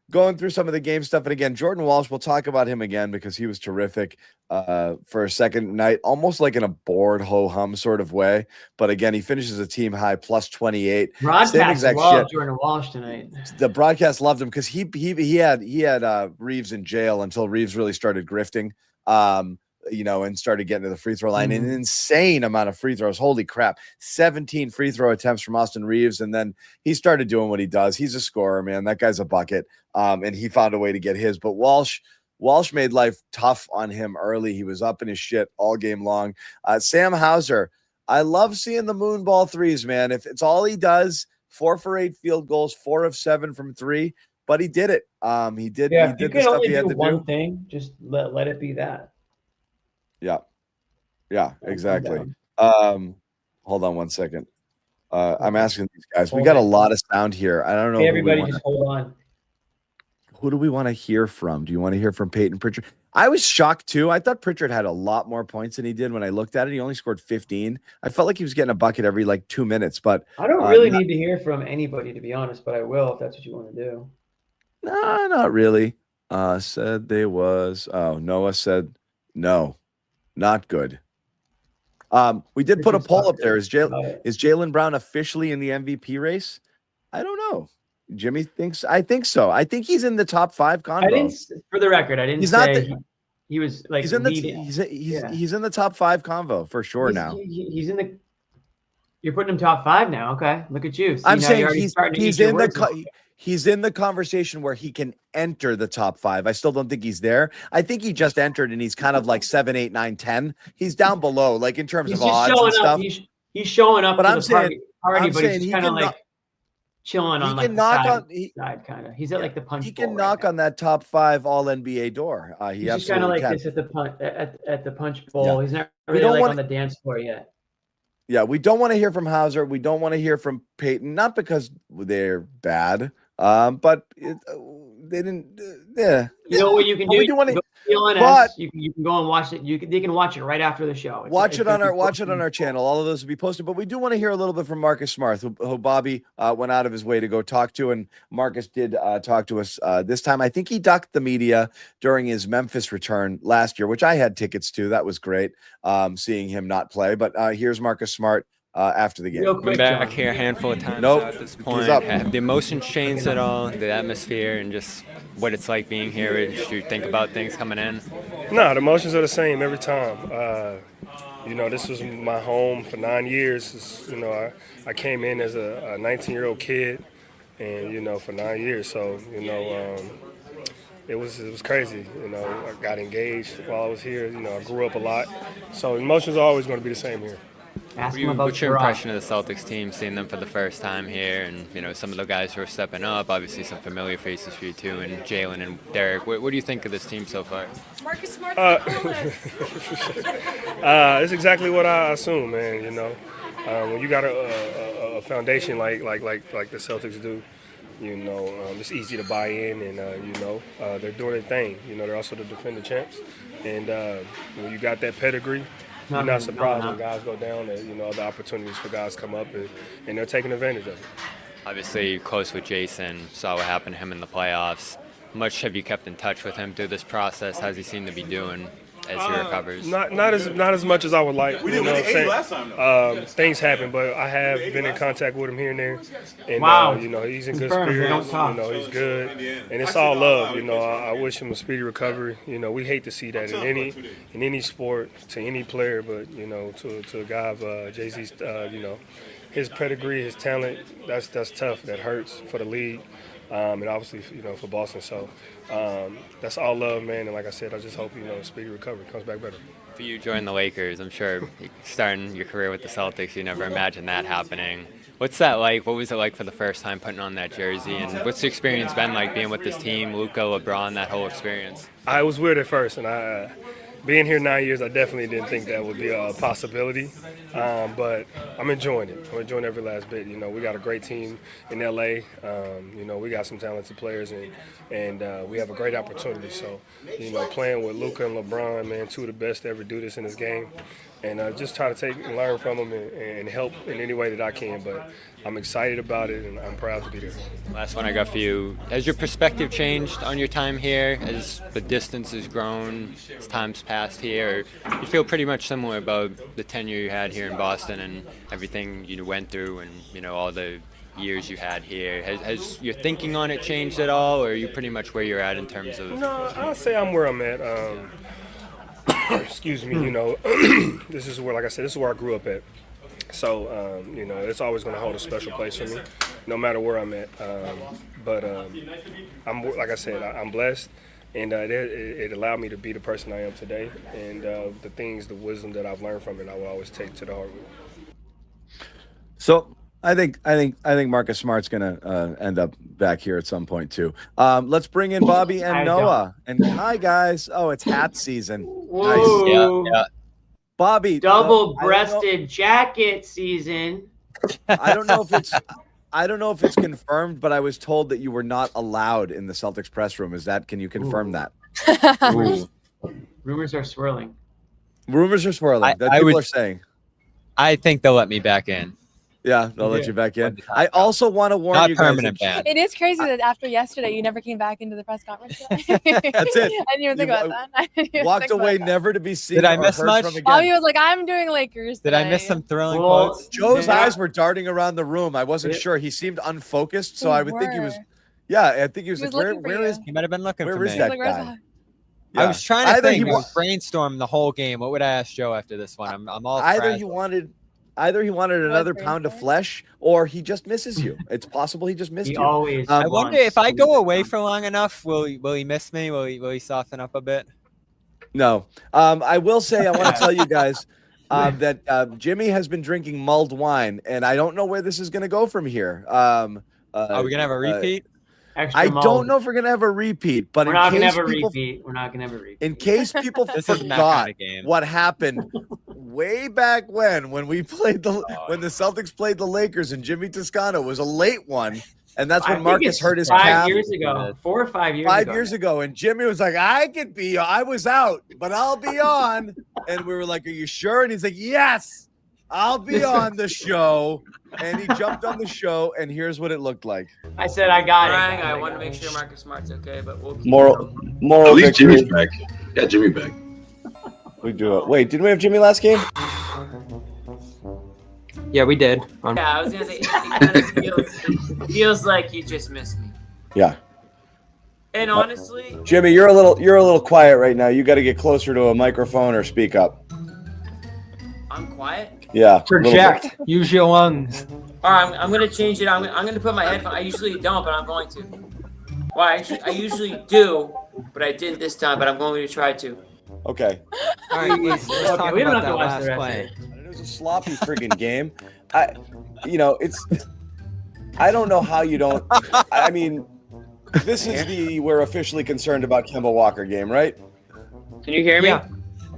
going through some of the game stuff. And again, Jordan Walsh, we'll talk about him again because he was terrific for a second night, almost like in a bored ho-hum sort of way. But again, he finishes a team high plus 28. Broadcast loved Jordan Walsh tonight. The broadcast loved him because he had Reeves in jail until Reeves really started grifting. And started getting to the free throw line. An insane amount of free throws. Holy crap. 17 free throw attempts from Austin Reeves. And then he started doing what he does. He's a scorer, man. That guy's a bucket. And he found a way to get his. But Walsh made life tough on him early. He was up in his shit all game long. Sam Hauser, I love seeing the moon ball threes, man. If it's all he does, 4 for 8 field goals, 4 of 7 from 3. But he did it. He did the stuff he had to do. One thing, just let it be that. Yeah, exactly. Hold on one second. I'm asking these guys. We got a lot of sound here. I don't know. Hey, everybody, just hold on. Who do we want to hear from? Do you want to hear from Peyton Pritchard? I was shocked too. I thought Pritchard had a lot more points than he did when I looked at it. He only scored 15. I felt like he was getting a bucket every 2 minutes. But I don't really need to hear from anybody, to be honest. But I will if that's what you want to do. No, not really. Said they was. Oh, Noah said no. Not good. We did put a poll up there. Is Jaylen Brown officially in the MVP race? I don't know. Jimmy thinks. I think so. I think he's in the top 5 convo. For the record, I didn't He's say not he was like he's in the top 5 convo for sure now. He's in the. You're putting him top 5 now. Okay, look at you. See, I'm saying he's in the conversation where he can enter the top 5. I still don't think he's there. I think he just entered and he's kind of like 7, 8, 9, 10. He's down below, like in terms of odds and stuff. He's showing up. But to I'm the saying, party, but he's kind of like chilling on like the side kind of. He's at like the punch. He can knock on that top 5 All NBA door. He he's just kind of like this at the punch bowl. Yeah. He's not really like on the dance floor yet. Yeah, we don't want to hear from Hauser. We don't want to hear from Peyton, not because they're bad, but they didn't. Yeah, you know what you can do. We do want to, CLNS, you can go and watch it. They can watch it right after the show. Watch it on our channel. All of those will be posted. But we do want to hear a little bit from Marcus Smart, who Bobby went out of his way to go talk to, and Marcus did talk to us this time. I think he ducked the media during his Memphis return last year, which I had tickets to. That was great, seeing him not play. But here's Marcus Smart after the game. Been back here a handful of times at this point. Have the emotions changed at all? The atmosphere and just what it's like being here? Did you think about things coming in? No, the emotions are the same every time. This was my home for 9 years. I came in as a 19-year-old kid, and for 9 years. So it was crazy. I got engaged while I was here. I grew up a lot. So emotions are always going to be the same here. What's your impression of the Celtics team, seeing them for the first time here, and some of the guys who are stepping up, obviously some familiar faces for you too, and Jaylen and Derek. What do you think of this team so far? Marcus Smart. It's exactly what I assume, man. When you got a foundation like the Celtics do, it's easy to buy in, and they're doing their thing. They're also the defending champs, and when you got that pedigree. You're not surprised when guys go down that, the opportunities for guys come up and they're taking advantage of it. Obviously, close with Jason, saw what happened to him in the playoffs. How much have you kept in touch with him through this process? How's he seem to be doing as he recovers? Not as much as I would like. We didn't win the 80 last time, though. Things happen, but I have been in contact with him here and there. And, he's in good spirits. He's good. And it's all love. I wish him a speedy recovery. We hate to see that in any sport, to any player, but, to a guy of Jay-Z's, his pedigree, his talent, that's tough. That hurts for the league. And obviously, for Boston. So that's all love, man. And like I said, I just hope, speedy recovery, comes back better. For you joining the Lakers, I'm sure starting your career with the Celtics, you never imagined that happening. What's that like? What was it like for the first time putting on that jersey? And what's the experience been like being with this team, Luka, LeBron, that whole experience? It was weird at first, and being here 9 years, I definitely didn't think that would be a possibility, but I'm enjoying it. I'm enjoying every last bit. We got a great team in LA. We got some talented players, and we have a great opportunity. So, playing with Luka and LeBron, man, two of the best to ever do this in this game, and just try to take and learn from them and help in any way that I can. But I'm excited about it, and I'm proud to be there. Last one I got for you. Has your perspective changed on your time here as the distance has grown, as time's passed here? Or you feel pretty much similar about the tenure you had here in Boston and everything you went through and, all the years you had here? Has your thinking on it changed at all, or are you pretty much where you're at in terms of... No, I'll say I'm where I'm at. Excuse me, this is where, like I said, this is where I grew up at. So, it's always going to hold a special place for me, no matter where I'm at. But I'm, like I said, I'm blessed, and it allowed me to be the person I am today. And the wisdom that I've learned from it, I will always take to the heart with me. So I think Marcus Smart's gonna end up back here at some point too. Let's bring in Bobby and Noah. And hi guys. Oh, it's hat season. Whoa. Nice. Yeah. Bobby, double-breasted jacket season. I don't know if it's confirmed, but I was told that you were not allowed in the Celtics press room. Can you confirm that? Rumors are swirling. Rumors are swirling. People are saying. I think they'll let me back in. Yeah, they'll let you back in. I also want to warn Not you guys. permanent ban. It is crazy that after yesterday, you never came back into the press conference. That's it. I didn't even think about that. I didn't even Walked think about away, that. never to be seen Did I or miss heard much? from again. Bobby was like, I'm doing Lakers Did I today. miss some thrilling quotes? Joe's eyes were darting around the room. I wasn't sure. He seemed unfocused, so I would think he was. Yeah, I think he was like, where is? He might have been looking for Where me. is that guy? I was trying to Either think. he I was brainstorming the whole game. What would I ask Joe after this one? I'm all Either frazzled. he wanted another pound of flesh, or he just misses you. It's possible he just missed you. Always. I wonder if I go away for long enough, will he miss me? Will he soften up a bit? No. I will say, I want to tell you guys that Jimmy has been drinking mulled wine, and I don't know where this is going to go from here. Are we gonna have a repeat? I don't know if we're gonna have a repeat, but We're not gonna have a repeat. We're not gonna have a repeat. in case people This is not forgot kind of game. what happened way back when we played when the Celtics played the Lakers and Jimmy Toscano was a late one, and that's I when think Marcus it's hurt his 5 calf. years ago, 4 or 5 years. 5 ago. years ago, and Jimmy was like, I was out, but I'll be on. And we were like, are you sure? And he's like, yes, I'll be on the show. And he jumped on the show, and here's what it looked like. I said I got Rang, it. I want to make sure Marcus Smart's okay, but we'll keep Moral At least victory. Jimmy's back. Yeah, Jimmy back. We do it. Wait, didn't we have Jimmy last game? Yeah, we did. Yeah, I was gonna say it kind of feels like you just missed me. Yeah. And honestly, Jimmy, you're a little quiet right now. You got to get closer to a microphone or speak up. I'm quiet. Yeah. Project. Use your lungs. All right, I'm gonna change it. I'm gonna put my headphones. I usually don't, but I'm going to. Well, I usually do, but I didn't this time. But I'm going to try to. Okay. All right, let's talk we don't about have to that watch last the rest play. of It was a sloppy friggin' game. I don't know how you don't. I mean, this is we're officially concerned about Kemba Walker game, right? Can you hear me? Yeah.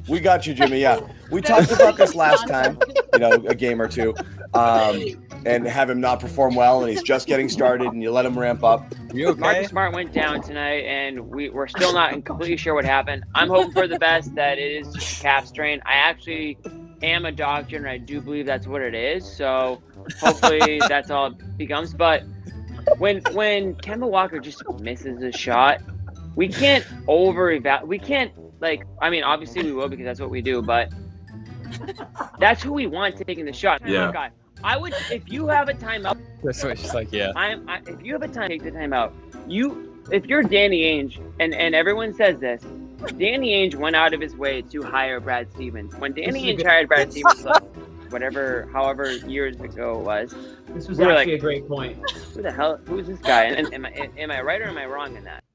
We got you, Jimmy. Yeah, we talked about this last time. A game or two, and have him not perform well, and he's just getting started, and you let him ramp up. You okay? Marcus Smart went down tonight, and we're still not completely sure what happened. I'm hoping for the best that it is just a calf strain. I actually am a doctor, and I do believe that's what it is. So hopefully that's all it becomes. But when Kemba Walker just misses a shot, we can't we can't obviously we will because that's what we do, but that's who we want taking the shot. Yeah. Guy. I would, if you have a timeout. That's what she's like, yeah. If you have a time, take the timeout. If you're Danny Ainge, and everyone says this, Danny Ainge went out of his way to hire Brad Stevens. When Danny Ainge hired Brad Stevens, however years ago it was. This was actually a great point. Who the hell? Who's this guy? And am I right or am I wrong in that?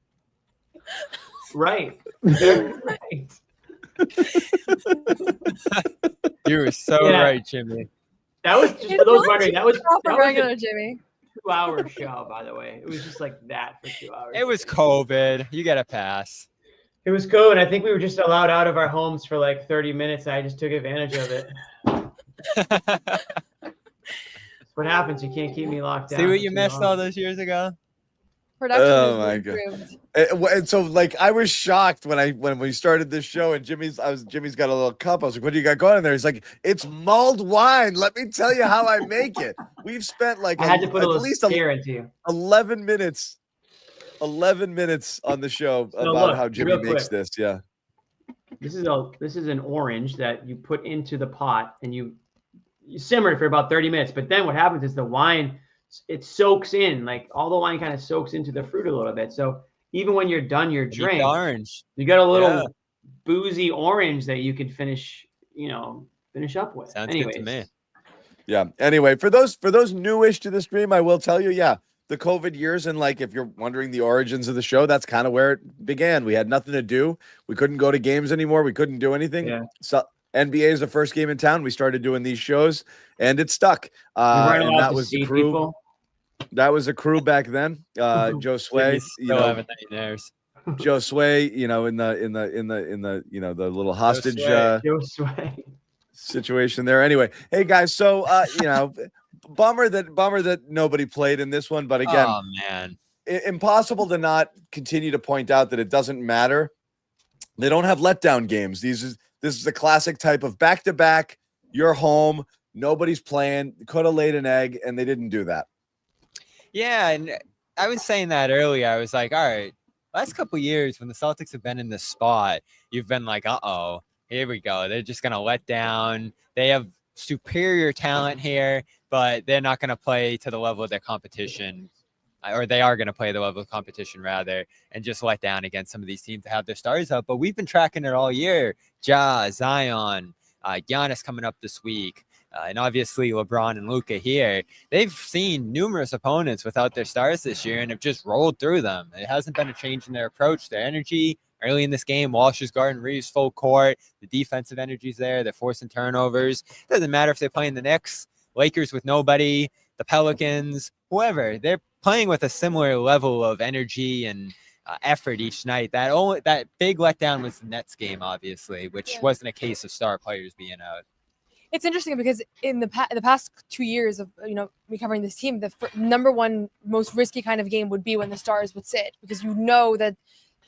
Right. Right. You were so right, Jimmy. That was just for those wondering. That was regular a Jimmy. 2-hour show, by the way. It was just like that for 2 hours. It was COVID. You got to pass. It was COVID. I think we were just allowed out of our homes for like 30 minutes. And I just took advantage of it. That's what happens. You can't keep me locked down. See what for you too missed long. all those years ago? Production Oh is my God. improved. And so, I was shocked when we started this show, and Jimmy's got a little cup. I was like, "What do you got going in there?" He's like, "It's mulled wine. Let me tell you how I make it." We've spent I had to put a at little least scare into you. 11 minutes on the show So about look, how Jimmy real makes quick. this. Yeah. This is an orange that you put into the pot and you simmer it for about 30 minutes. But then what happens is the wine, it soaks in, like all the wine kind of soaks into the fruit a little bit. So even when you're done your drink, orange. you got a little boozy orange that you can finish up with. Sounds Anyways, good to me. Yeah. Anyway, for those newish to the stream, I will tell you, the COVID years, and if you're wondering the origins of the show, that's kind of where it began. We had nothing to do. We couldn't go to games anymore. We couldn't do anything. Yeah. So NBA is the first game in town. We started doing these shows, and it stuck. And that was the crew. People. That was the crew back then. Joe Sway, Joe Sway, in the the little hostage Joe Sway. situation there. Anyway, hey guys, so bummer that nobody played in this one, but again, oh man, impossible to not continue to point out that it doesn't matter. They don't have letdown games. This is a classic type of back-to-back. You're home. Nobody's playing. Could have laid an egg, and they didn't do that. Yeah, and I was saying that earlier. I was like, all right, last couple of years when the Celtics have been in this spot, you've been like, uh-oh, here we go. They're just going to let down. They have superior talent here, but they're not going to play to the level of their competition, or they are going to play the level of competition rather, and just let down against some of these teams that have their stars up. But we've been tracking it all year. Ja, Zion, Giannis coming up this week. And obviously LeBron and Luka here, they've seen numerous opponents without their stars this year and have just rolled through them. It hasn't been a change in their approach, their energy. Early in this game, Walsh is guarding Reeves full court. The defensive energy's there. They're forcing turnovers. It doesn't matter if they're playing the Knicks, Lakers with nobody, the Pelicans, whoever. They're playing with a similar level of energy and effort each night. That big letdown was the Nets game, obviously, which wasn't a case of star players being out. It's interesting because in the past 2 years of me covering this team, the number one most risky kind of game would be when the stars would sit, because that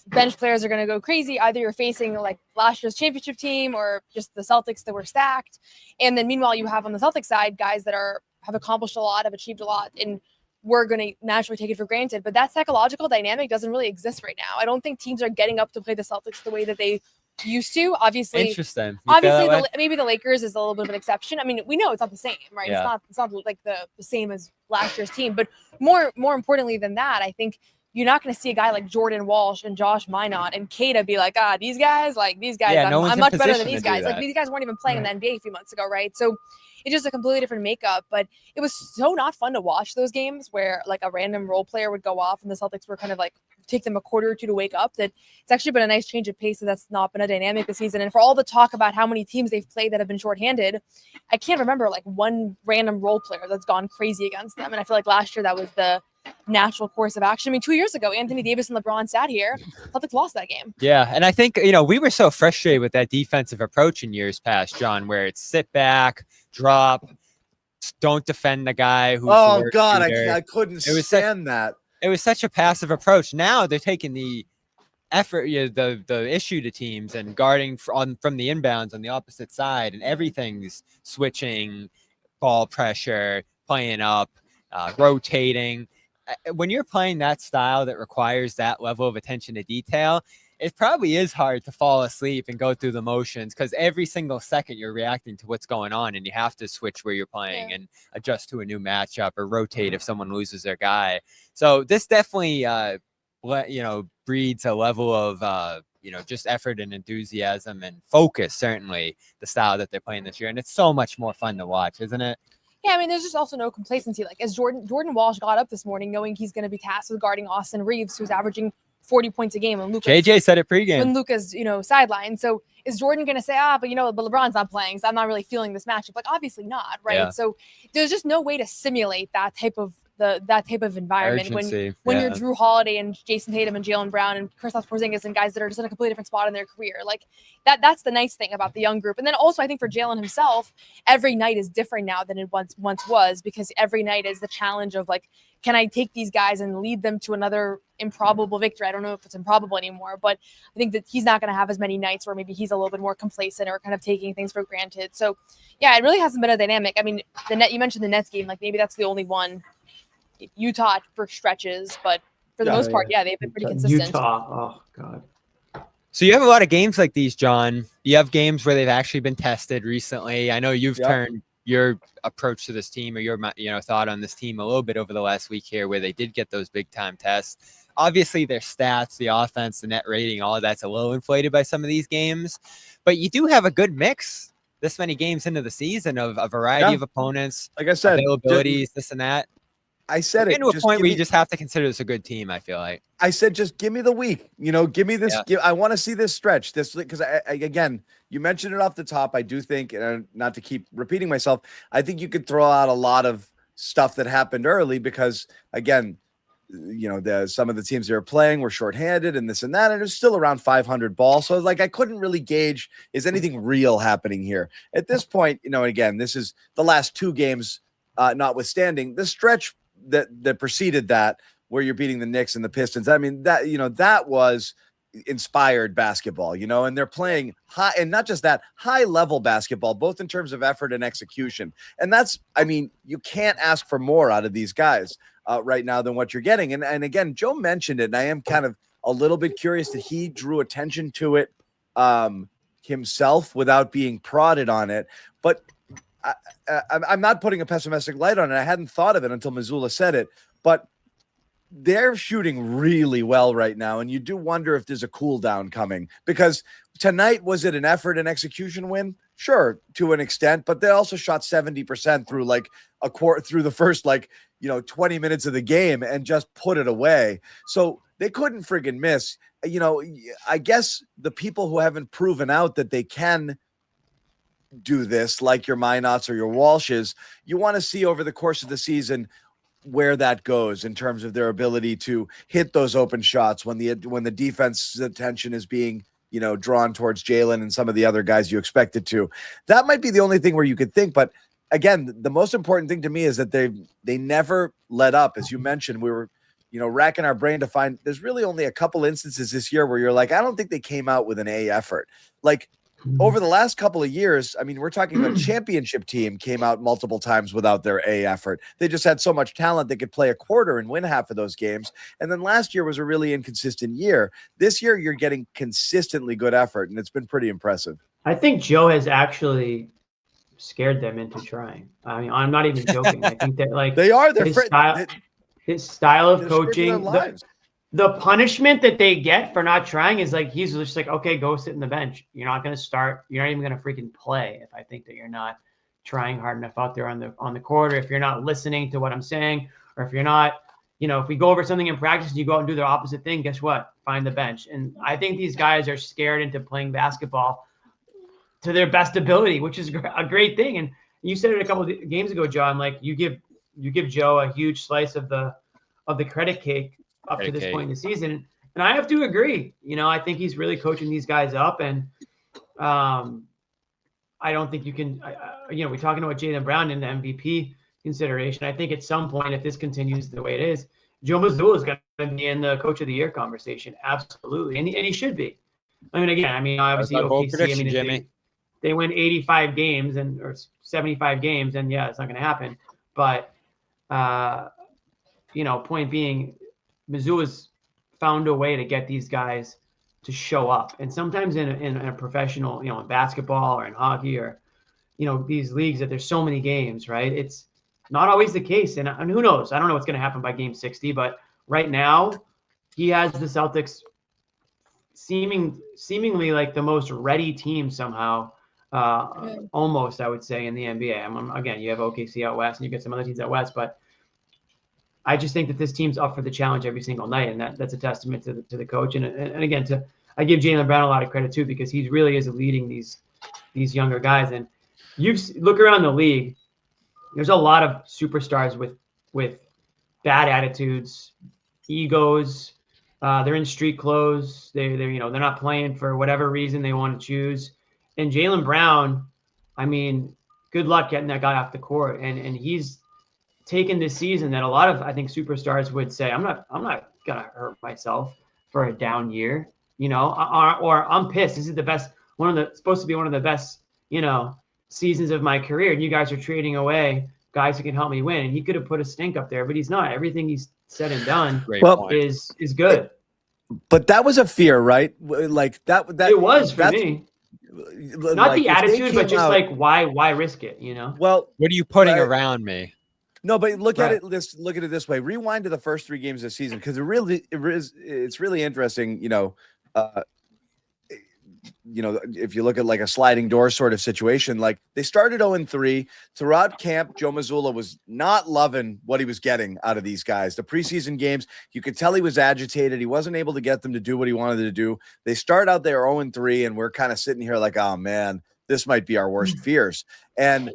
bench players are going to go crazy. Either you're facing like last year's championship team or just the Celtics that were stacked, and then meanwhile you have on the Celtics side guys that have accomplished a lot, have achieved a lot, and we're going to naturally take it for granted. But that psychological dynamic doesn't really exist right now. I don't think teams are getting up to play the Celtics the way that they used to. Obviously, interesting. Obviously, maybe the Lakers is a little bit of an exception. I mean, we know it's not the same, right? Yeah. It's not like the same as last year's team. But more importantly than that, I think you're not going to see a guy like Jordan Walsh and Josh Minot and Kata be like, these guys, Yeah, I'm much better than these guys. Like, these guys weren't even playing in the NBA a few months ago, right? So it's just a completely different makeup. But it was so not fun to watch those games where like a random role player would go off and the Celtics were kind of like take them a quarter or two to wake up. That it's actually been a nice change of pace. That's not been a dynamic this season. And for all the talk about how many teams they've played that have been shorthanded, I can't remember like one random role player that's gone crazy against them. And I feel like last year that was the natural course of action. I mean, 2 years ago, Anthony Davis and LeBron sat here. Celtics lost that game. Yeah, and I think, we were so frustrated with that defensive approach in years past, John, where it's sit back, drop, don't defend the guy who's Oh, God, I couldn't stand that. It was such a passive approach. Now they're taking the effort, the issue to teams and guarding from the inbounds on the opposite side, and everything's switching, ball pressure, playing up, rotating. When you're playing that style that requires that level of attention to detail, it probably is hard to fall asleep and go through the motions, because every single second you're reacting to what's going on and you have to switch where you're playing and adjust to a new matchup or rotate if someone loses their guy. So this definitely, breeds a level of, just effort and enthusiasm and focus, certainly the style that they're playing this year. And it's so much more fun to watch, isn't it? Yeah, I mean, there's just also no complacency. Like as Jordan Walsh got up this morning knowing he's going to be tasked with guarding Austin Reeves, who's averaging 40 points a game. And JJ said it pregame. When Luka's, sidelined. So is Jordan going to say, but LeBron's not playing, so I'm not really feeling this matchup? Like, obviously not, right? Yeah. So there's just no way to simulate that type of environment Urgency, when you're Drew Holiday and Jason Tatum and Jaylen Brown and Kristaps Porzingis and guys that are just in a completely different spot in their career. Like that's the nice thing about the young group. And then also I think for Jaylen himself, every night is different now than it once was, because every night is the challenge of like, can I take these guys and lead them to another improbable victory? I don't know if it's improbable anymore, but I think that he's not going to have as many nights where maybe he's a little bit more complacent or kind of taking things for granted. So yeah, it really hasn't been a dynamic. I mean, you mentioned the Nets game, like maybe that's the only one. Utah for stretches, but for the most part, they've been pretty consistent. Utah, oh God. So you have a lot of games like these, John. You have games where they've actually been tested recently. I know you've turned your approach to this team or your thought on this team a little bit over the last week here, where they did get those big time tests. Obviously, their stats, the offense, the net rating, all of that's a little inflated by some of these games, but you do have a good mix this many games into the season of a variety of opponents, like I said, availabilities, this and that. I said it to a point where you just have to consider this a good team. I feel like I said, just give me the week, give me this. I want to see this stretch because again, you mentioned it off the top. I do think, and not to keep repeating myself, I think you could throw out a lot of stuff that happened early because again, some of the teams they were playing were shorthanded and this and that, and it was still around 500 ball. So like, I couldn't really gauge, is anything real happening here at this point? Again, this is the last two games, notwithstanding the stretch that preceded that, where you're beating the Knicks and the Pistons. I mean, that was inspired basketball, and they're playing high, and not just that, high level basketball, both in terms of effort and execution. And that's, you can't ask for more out of these guys right now than what you're getting. And again, Joe mentioned it, and I am kind of a little bit curious that he drew attention to it himself without being prodded on it. But I'm not putting a pessimistic light on it. I hadn't thought of it until Mazzulla said it, but they're shooting really well right now. And you do wonder if there's a cool down coming, because tonight, was it an effort and execution win? Sure, to an extent, but they also shot 70% through like a quarter, through the first 20 minutes of the game, and just put it away. So they couldn't friggin' miss. I guess the people who haven't proven out that they can do this, like your Minots or your Walshes, you want to see over the course of the season where that goes in terms of their ability to hit those open shots when the defense's attention is being drawn towards Jaylen and some of the other guys you expect it to. That might be the only thing where you could think. But again, the most important thing to me is that they never let up. As you mentioned, we were racking our brain to find, there's really only a couple instances this year where you're like, I don't think they came out with an A effort. Like over the last couple of years, we're talking about championship team came out multiple times without their A effort. They just had so much talent they could play a quarter and win half of those games. And then last year was a really inconsistent year. This year, you're getting consistently good effort, and it's been pretty impressive. I think Joe has actually scared them into trying. I'm not even joking. I think that they are. His style of coaching, the punishment that they get for not trying is like, he's just like, okay, go sit in the bench. You're not going to start. You're not even going to freaking play if I think that you're not trying hard enough out there on the court, or if you're not listening to what I'm saying, or if you're not, if we go over something in practice and you go out and do the opposite thing, guess what? Find the bench. And I think these guys are scared into playing basketball to their best ability, which is a great thing. And you said it a couple of games ago, John, like you give Joe a huge slice of the credit cake up to this point in the season. And I have to agree. I think he's really coaching these guys up. And I don't think you can, we're talking about Jaylen Brown in the MVP consideration. I think at some point, if this continues the way it is, Joe Mazzulla is going to be in the coach of the year conversation. Absolutely. And he should be. Again, obviously OKC, Jimmy. They win 85 games or 75 games, and yeah, it's not going to happen. But, point being, Mazzulla's found a way to get these guys to show up. And sometimes in a professional, in basketball or in hockey or, these leagues that there's so many games, right? It's not always the case. And who knows? I don't know what's going to happen by game 60, but right now he has the Celtics seemingly like the most ready team somehow, almost, I would say, in the NBA. Again, you have OKC out west and you get some other teams out west, but I just think that this team's up for the challenge every single night, and that's a testament to the coach. And again, I give Jaylen Brown a lot of credit too, because he really is leading these younger guys. And you look around the league, there's a lot of superstars with bad attitudes, egos. They're in street clothes. They're not playing for whatever reason they want to choose. And Jaylen Brown, good luck getting that guy off the court. And he's taken this season that a lot of, I think, superstars would say, I'm not gonna hurt myself for a down year, or I'm pissed. This is supposed to be one of the best, seasons of my career, and you guys are trading away guys who can help me win. And he could have put a stink up there, but he's not. Everything he's said and done is good. But that was a fear, right? Like that it was for me. Not the attitude, but just why risk it? Well, what are you putting around me? No, but look at it this way. Rewind to the first 3 games of the season, because it's really interesting. If you look at like a sliding door sort of situation, like they started 0-3 throughout camp. Joe Mazzulla was not loving what he was getting out of these guys. The preseason games, you could tell he was agitated. He wasn't able to get them to do what he wanted to do. They start out there 0-3, and we're kind of sitting here like, oh man, this might be our worst fears. And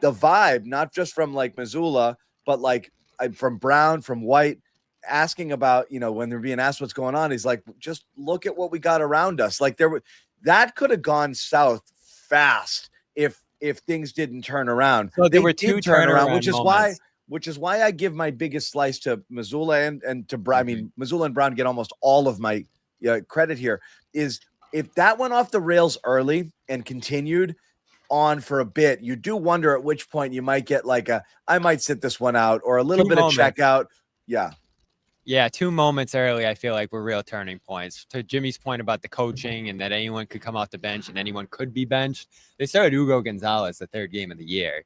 the vibe, not just from like Mazzulla, but like from Brown, from White, asking about, when they're being asked what's going on, he's like, just look at what we got around us. Like that could have gone south fast if things didn't turn around. So there were 2 turnaround, which is why I give my biggest slice to Mazzulla and to Brown. Mazzulla and Brown get almost all of my credit here, is if that went off the rails early and continued on for a bit, you do wonder at which point you might get like I might sit this one out, or a little bit of checkout. Yeah. Yeah, 2 moments early, I feel like were real turning points. To Jimmy's point about the coaching and that anyone could come off the bench and anyone could be benched, they started Hugo Gonzalez the 3rd game of the year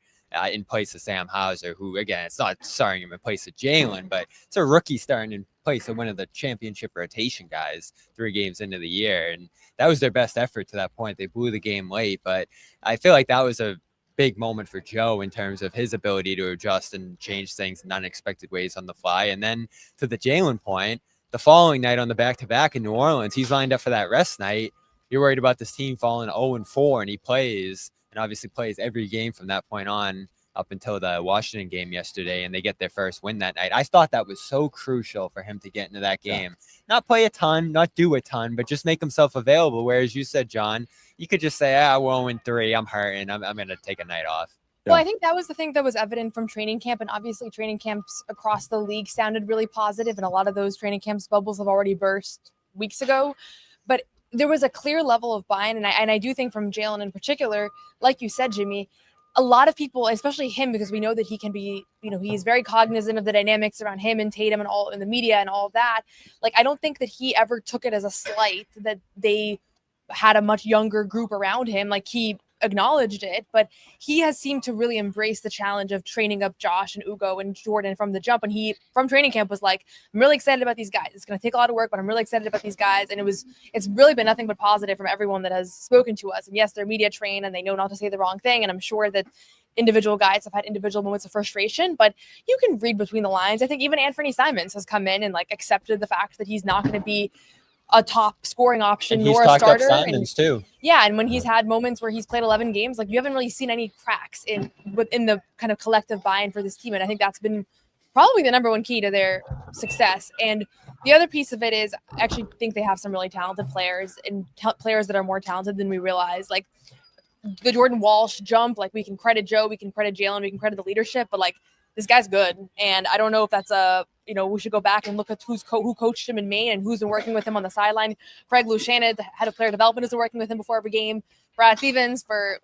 in place of Sam Hauser, who, again, it's not starting him in place of Jaylen, but it's a rookie starting in place of one of the championship rotation guys 3 games into the year. And that was their best effort to that point. They blew the game late, but I feel like that was a big moment for Joe in terms of his ability to adjust and change things in unexpected ways on the fly. And then to the Jaylen point, the following night on the back-to-back in New Orleans, he's lined up for that rest night. You're worried about this team falling 0-4, and he plays, and obviously plays every game from that point on up until the Washington game yesterday, and they get their first win that night. I thought that was so crucial for him to get into that game. Not play a ton, not do a ton, but just make himself available. Whereas you said, John, you could just say, we're 0-3, I'm hurting, I'm going to take a night off. Well, I think that was the thing that was evident from training camp, and obviously training camps across the league sounded really positive, and a lot of those training camps bubbles have already burst weeks ago. But there was a clear level of buy-in, and I do think from Jaylen in particular, like you said, Jimmy, a lot of people, especially him, because we know that he can be, he's very cognizant of the dynamics around him and Tatum and all in the media and all of that. Like, I don't think that he ever took it as a slight that they had a much younger group around him. Like, he acknowledged it, but he has seemed to really embrace the challenge of training up Josh and Ugo and Jordan from the jump. And he, from training camp, was like, I'm really excited about these guys. It's going to take a lot of work, but I'm really excited about these guys. And it's really been nothing but positive from everyone that has spoken to us. And yes, they're media trained and they know not to say the wrong thing. And I'm sure that individual guys have had individual moments of frustration, but you can read between the lines. I think even Anfernee Simons has come in and like accepted the fact that he's not going to be a top scoring option and he's nor a starter. Simons too. Yeah, and when he's had moments where he's played 11 games, like you haven't really seen any cracks in the kind of collective buy-in for this team, and I think that's been probably the number one key to their success. And the other piece of it is I actually think they have some really talented players and players that are more talented than we realize. Like the Jordan Walsh jump, like we can credit Joe, we can credit Jaylen, we can credit the leadership, but like this guy's good, and I don't know if that's we should go back and look at who coached him in Maine and who's been working with him on the sideline. Craig Lushannon, the head of player development, has been working with him before every game. Brad Stevens for,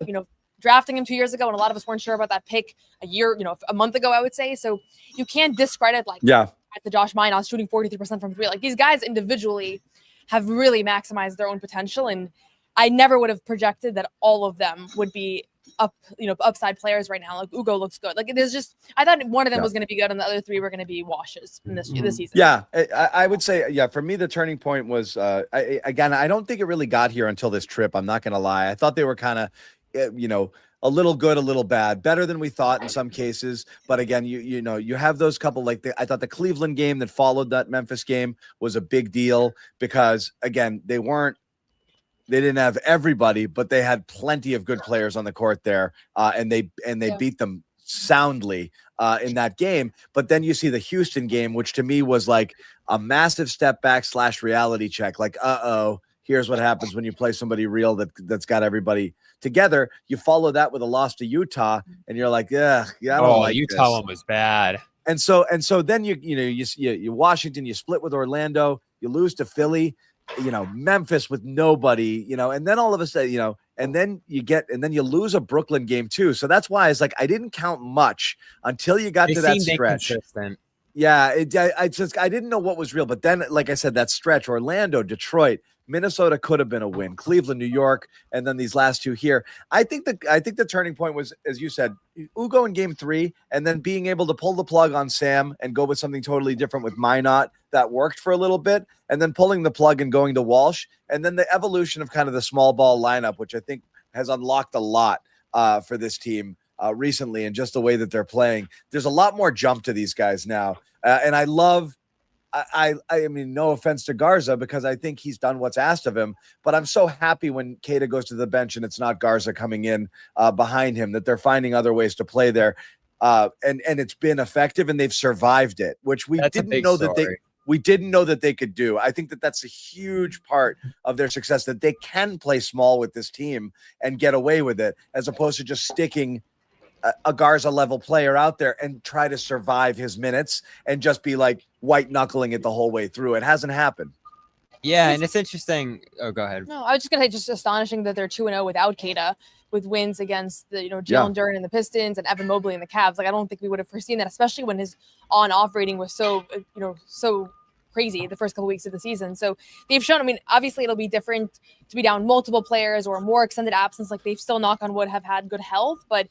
drafting him 2 years ago, and a lot of us weren't sure about that pick a month ago, I would say. So you can't discredit at the Josh Minos shooting 43% from three. Like these guys individually have really maximized their own potential, and I never would have projected that all of them would be upside players right now. Like Ugo looks good. Like there's just, I thought one of them was going to be good and the other 3 were going to be washes in this season. Yeah, I would say, for me, the turning point was, I don't think it really got here until this trip. I'm not going to lie. I thought they were kind of, a little good, a little bad, better than we thought in some cases. But again, you have those couple, I thought the Cleveland game that followed that Memphis game was a big deal because again, they didn't have everybody, but they had plenty of good players on the court there. And they beat them soundly in that game. But then you see the Houston game, which to me was like a massive step back / reality check. Like, here's what happens when you play somebody real that's got everybody together. You follow that with a loss to Utah, and you're like, I don't like Utah this. one was bad. And so then you Washington, you split with Orlando, you lose to Philly, Memphis with nobody, and then all of a sudden, and then you lose a Brooklyn game too. So that's why it's like I didn't count much until you got to that stretch. Yeah, I didn't know what was real. But then, like I said, that stretch, Orlando, Detroit, Minnesota could have been a win. Cleveland, New York, and then these last 2 here. I think the turning point was, as you said, Ugo in game 3, and then being able to pull the plug on Sam and go with something totally different with Minot that worked for a little bit, and then pulling the plug and going to Walsh, and then the evolution of kind of the small ball lineup, which I think has unlocked a lot for this team. Recently, and just the way that they're playing, there's a lot more jump to these guys now, and I love. I mean, no offense to Garza because I think he's done what's asked of him, but I'm so happy when Keita goes to the bench and it's not Garza coming in behind him, that they're finding other ways to play there, and it's been effective and they've survived it, which we didn't know that they could do. I think that's a huge part of their success, that they can play small with this team and get away with it, as opposed to just sticking a Garza level player out there and try to survive his minutes and just be like white knuckling it the whole way through. It hasn't happened. Yeah, and it's interesting. Oh, go ahead. No, I was just gonna say, just astonishing that they're 2-0 without Kata, with wins against the Jalen Duren and the Pistons and Evan Mobley and the Cavs. Like I don't think we would have foreseen that, especially when his on-off rating was so so crazy the first couple weeks of the season. So they've shown. I mean, obviously it'll be different to be down multiple players or more extended absence. Like they've still, knock on wood, have had good health, but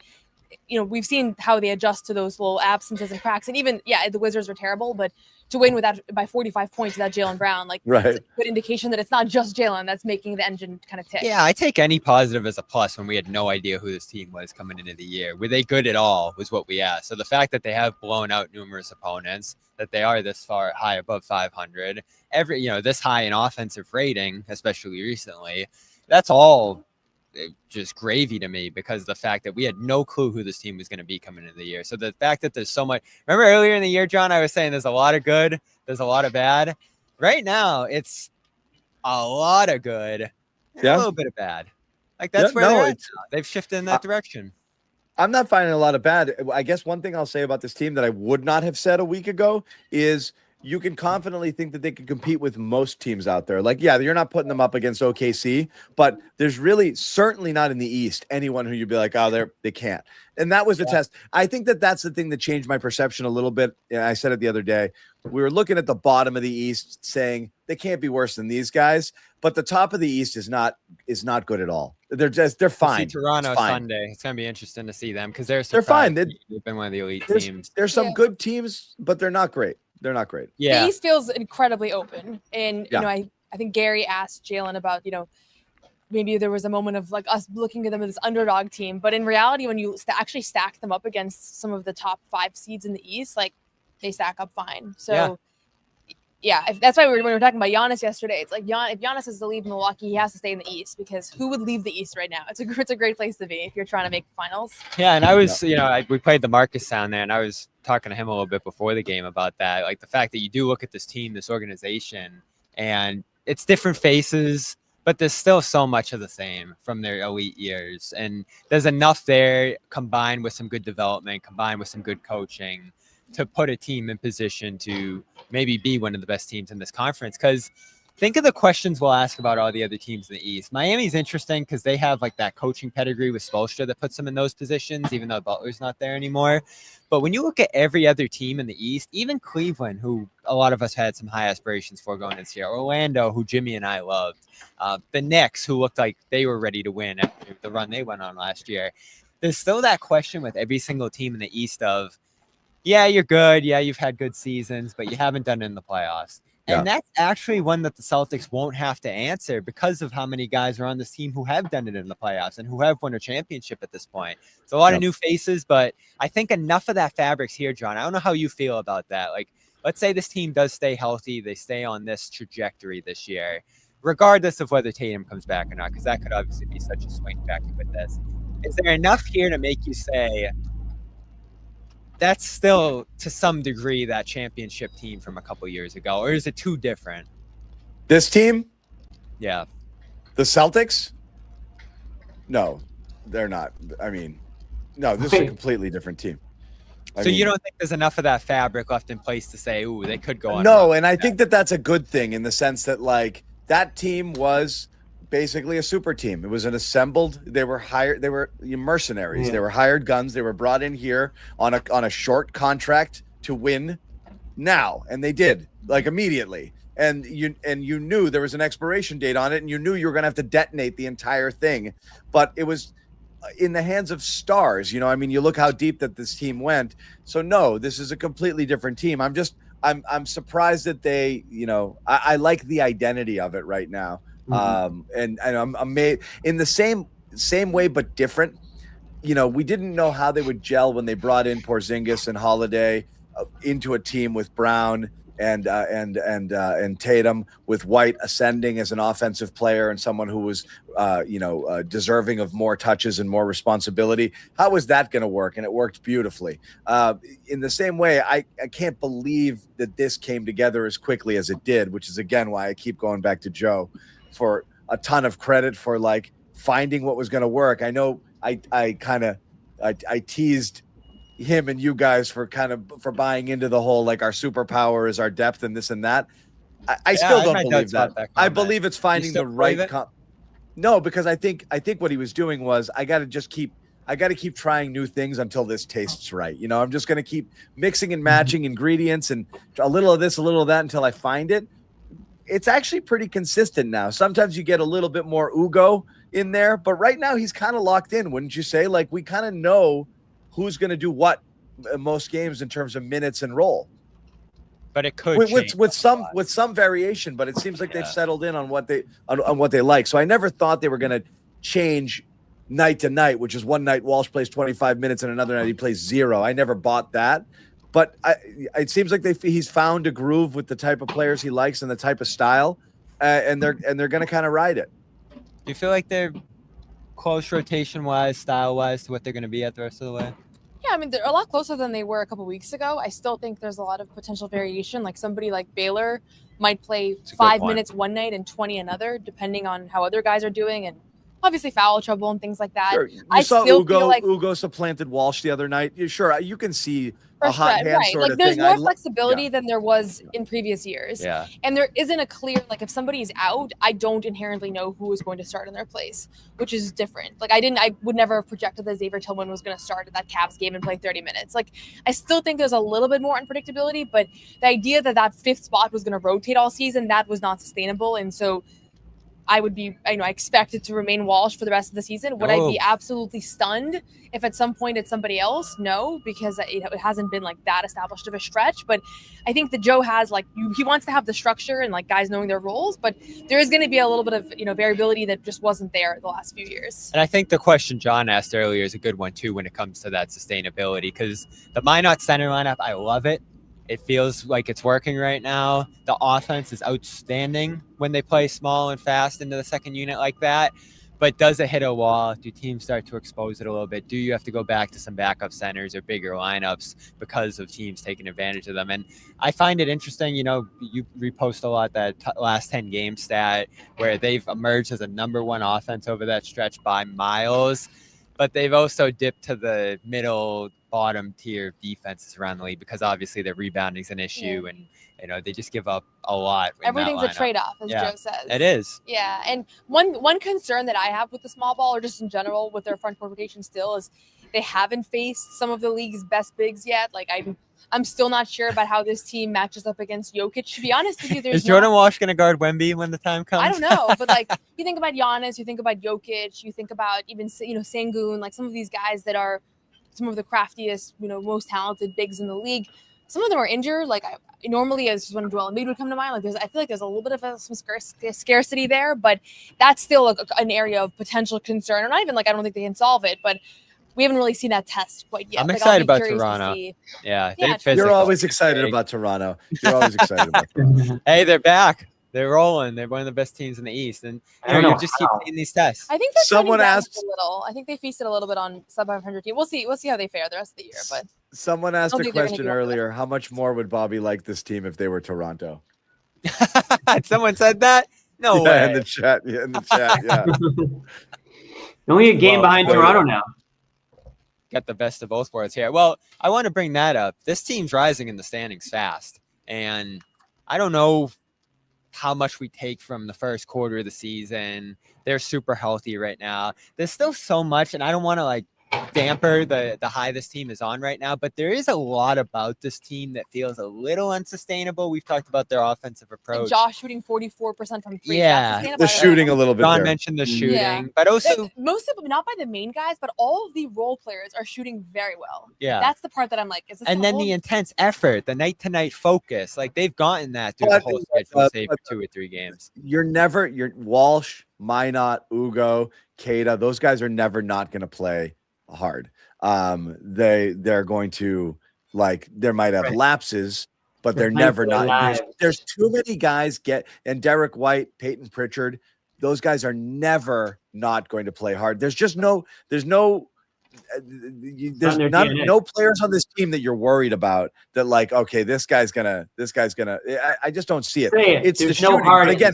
we've seen how they adjust to those little absences and cracks. And even, the Wizards were terrible, but to win by 45 points without Jaylen Brown, it's a good indication that it's not just Jaylen that's making the engine kind of tick. Yeah, I take any positive as a plus when we had no idea who this team was coming into the year. Were they good at all was what we asked. So the fact that they have blown out numerous opponents, that they are this far high above 500, this high in offensive rating, especially recently, that's all just gravy to me, because the fact that we had no clue who this team was going to be coming into the year. So the fact that there's so much, remember earlier in the year, John, I was saying there's a lot of good, there's a lot of bad. Right now, it's a lot of good, and a little bit of bad. Like that's where they're at now. They've shifted in that direction. I'm not finding a lot of bad. I guess one thing I'll say about this team that I would not have said a week ago is you can confidently think that they can compete with most teams out there. Like, you're not putting them up against OKC, but there's really certainly not in the East anyone who you'd be like, oh, they can't. And that was the test. I think that's the thing that changed my perception a little bit. I said it the other day. We were looking at the bottom of the East saying they can't be worse than these guys, but the top of the East is not good at all. They're fine. See Toronto fine. Sunday. It's going to be interesting to see them because they're fine. They've been one of the elite teams. There's some good teams, but they're not great. They're not great. The East feels incredibly open. And, I think Gary asked Jaylen about, maybe there was a moment of like us looking at them as this underdog team. But in reality, when you actually stack them up against some of the top 5 seeds in the East, like they stack up fine. So, that's why when we were talking about Giannis yesterday, it's like if Giannis is to leave Milwaukee, he has to stay in the East, because who would leave the East right now? It's a great place to be if you're trying to make the finals. Yeah, and I was, we played the Marcus sound there, and I was talking to him a little bit before the game about that. Like the fact that you do look at this team, this organization, and it's different faces, but there's still so much of the same from their elite years. And there's enough there combined with some good development, combined with some good coaching to put a team in position to maybe be one of the best teams in this conference. Because think of the questions we'll ask about all the other teams in the East. Miami's interesting because they have like that coaching pedigree with Spoelstra that puts them in those positions, even though Butler's not there anymore. But when you look at every other team in the East, even Cleveland, who a lot of us had some high aspirations for going this year, Orlando, who Jimmy and I loved, the Knicks, who looked like they were ready to win after the run they went on last year, there's still that question with every single team in the East of, you're good. Yeah, you've had good seasons, but you haven't done it in the playoffs. And that's actually one that the Celtics won't have to answer because of how many guys are on this team who have done it in the playoffs and who have won a championship at this point. It's a lot of new faces, but I think enough of that fabric's here, John. I don't know how you feel about that. Like, let's say this team does stay healthy. They stay on this trajectory this year, regardless of whether Tatum comes back or not, because that could obviously be such a swing factor with this. Is there enough here to make you say, that's still to some degree that championship team from a couple years ago, or is it too different? This team? Yeah. The Celtics? No, they're not. I mean, no, this is a completely different team. So you don't think there's enough of that fabric left in place to say, ooh, they could go on? No, and I think that's a good thing in the sense that like that team was basically a super team. It was an assembled, they were hired, they were mercenaries. They were hired guns. They were brought in here on a short contract to win now. And they did, like, immediately. And you knew there was an expiration date on it, and you knew you were going to have to detonate the entire thing. But it was in the hands of stars. I mean, you look how deep that this team went. So no, this is a completely different team. I'm surprised that they, I like the identity of it right now. And I'm amazed in the same way, but different. We didn't know how they would gel when they brought in Porzingis and Holiday into a team with Brown and Tatum, with White ascending as an offensive player and someone who was, deserving of more touches and more responsibility. How was that going to work? And it worked beautifully. In the same way, I can't believe that this came together as quickly as it did, which is again why I keep going back to Joe for a ton of credit for like finding what was going to work. I know I teased him and you guys for buying into the whole, like, our superpower is our depth and this and that. I still don't my believe doubts about that. that I comment. believe it's You finding still the believe right. it? No, because I think what he was doing was I got to keep trying new things until this tastes right. You know, I'm just going to keep mixing and matching ingredients and a little of this, a little of that until I find it. It's actually pretty consistent now. Sometimes you get a little bit more Ugo in there, but right now he's kind of locked in, wouldn't you say? Like we kind of know who's going to do what in most games in terms of minutes and role. But it could with some variation, but it seems like they've settled in on what they like. So I never thought they were going to change night to night, which is one night Walsh plays 25 minutes and another night he plays 0. I never bought that. But it seems like he's found a groove with the type of players he likes and the type of style, and they're going to kind of ride it. Do you feel like they're close rotation-wise, style-wise to what they're going to be at the rest of the way? Yeah, I mean, they're a lot closer than they were a couple weeks ago. I still think there's a lot of potential variation. Like somebody like Baylor might play 5 minutes one night and 20 another, depending on how other guys are doing, and obviously foul trouble and things like that. Sure. You I saw still Ugo, feel like Ugo supplanted Walsh the other night. Sure, you can see a for hot sure, hand right. sort Like of there's thing. more flexibility than there was in previous years. Yeah. And there isn't a clear, like if somebody's out, I don't inherently know who is going to start in their place, which is different. Like I would never have projected that Xavier Tillman was going to start at that Cavs game and play 30 minutes. Like I still think there's a little bit more unpredictability, but the idea that that 5th spot was going to rotate all season, that was not sustainable. And so I would be, I expect it to remain Walsh for the rest of the season. Would I be absolutely stunned if at some point it's somebody else? No, because it hasn't been like that established of a stretch. But I think that Joe has he wants to have the structure and like guys knowing their roles, but there is going to be a little bit of, variability that just wasn't there the last few years. And I think the question John asked earlier is a good one too when it comes to that sustainability, because the Minot center lineup, I love it. It feels like it's working right now. The offense is outstanding when they play small and fast into the second unit like that. But does it hit a wall? Do teams start to expose it a little bit? Do you have to go back to some backup centers or bigger lineups because of teams taking advantage of them? And I find it interesting, you repost a lot that last 10 game stat where they've emerged as a #1 offense over that stretch by miles. But they've also dipped to the bottom tier defenses around the league because obviously their rebounding is an issue and they just give up a lot. Everything's a trade-off, as Joe says. It is. Yeah, and one concern that I have with the small ball or just in general with their front court rotation still is they haven't faced some of the league's best bigs yet. Like I'm still not sure about how this team matches up agast Jokic. To be honest with you, is Jordan Walsh going to guard Wemby when the time comes? I don't know, but you think about Giannis, you think about Jokic, you think about even Sengun, like some of these guys that are some of the craftiest, most talented bigs in the league. Some of them are injured. Like normally, as when Joel Embiid would come to mind, I feel like there's a little bit of some scarcity there, but that's still an area of potential concern. Or not even I don't think they can solve it, but we haven't really seen that test quite yet. I'm excited about Toronto. Yeah, you're always excited about Toronto. You're always excited about Toronto. Hey, they're back. They're rolling. They're one of the best teams in the East, and you just keep seeing these tests. I think someone asked a little. I think they feasted a little bit on sub 500 team. We'll see how they fare the rest of the year. But someone asked a question earlier: how much more would Bobby like this team if they were Toronto? Someone said that. No way. In the chat. Yeah, in the chat. Yeah. Only a game behind Toronto now. Got the best of both worlds here. Well, I want to bring that up. This team's rising in the standings fast, and I don't know how much we take from the first quarter of the season. They're super healthy right now. There's still so much, and I don't want to damper the high this team is on right now, but there is a lot about this team that feels a little unsustainable. We've talked about their offensive approach. And Josh shooting 44% from three. Yeah, the shooting a little bit. John mentioned the shooting, but also most of them, not by the main guys, but all of the role players are shooting very well. Yeah, that's the part that I'm like, is this? And then the intense effort, the night-to-night focus, they've gotten that through the whole schedule, save 2 or 3 games. You're Walsh, Minot, Ugo, Keita. Those guys are never not going to play hard. They're going to there might have lapses, but they're never not. There's too many guys and Derek White, Peyton Pritchard, those guys are never not going to play hard. There's no players on this team that you're worried about that okay, this guy's gonna I just don't see it. It's the shooting. But again,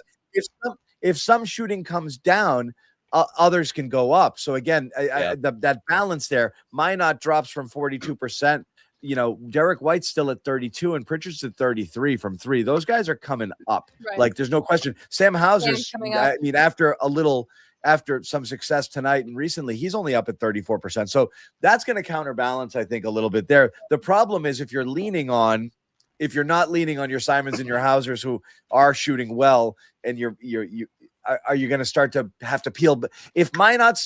if some shooting comes down, others can go up. So again, that balance there, Minot drops from 42%, Derek White's still at 32 and Pritchard's at 33 from 3. Those guys are coming up. Right. Like, there's no question. Sam Hauser's, coming up. I mean, after some success tonight and recently, he's only up at 34%. So that's going to counterbalance, I think, a little bit there. The problem is if you're not leaning on your Simons and your Hausers who are shooting well, and are you going to start to have to peel? If Minot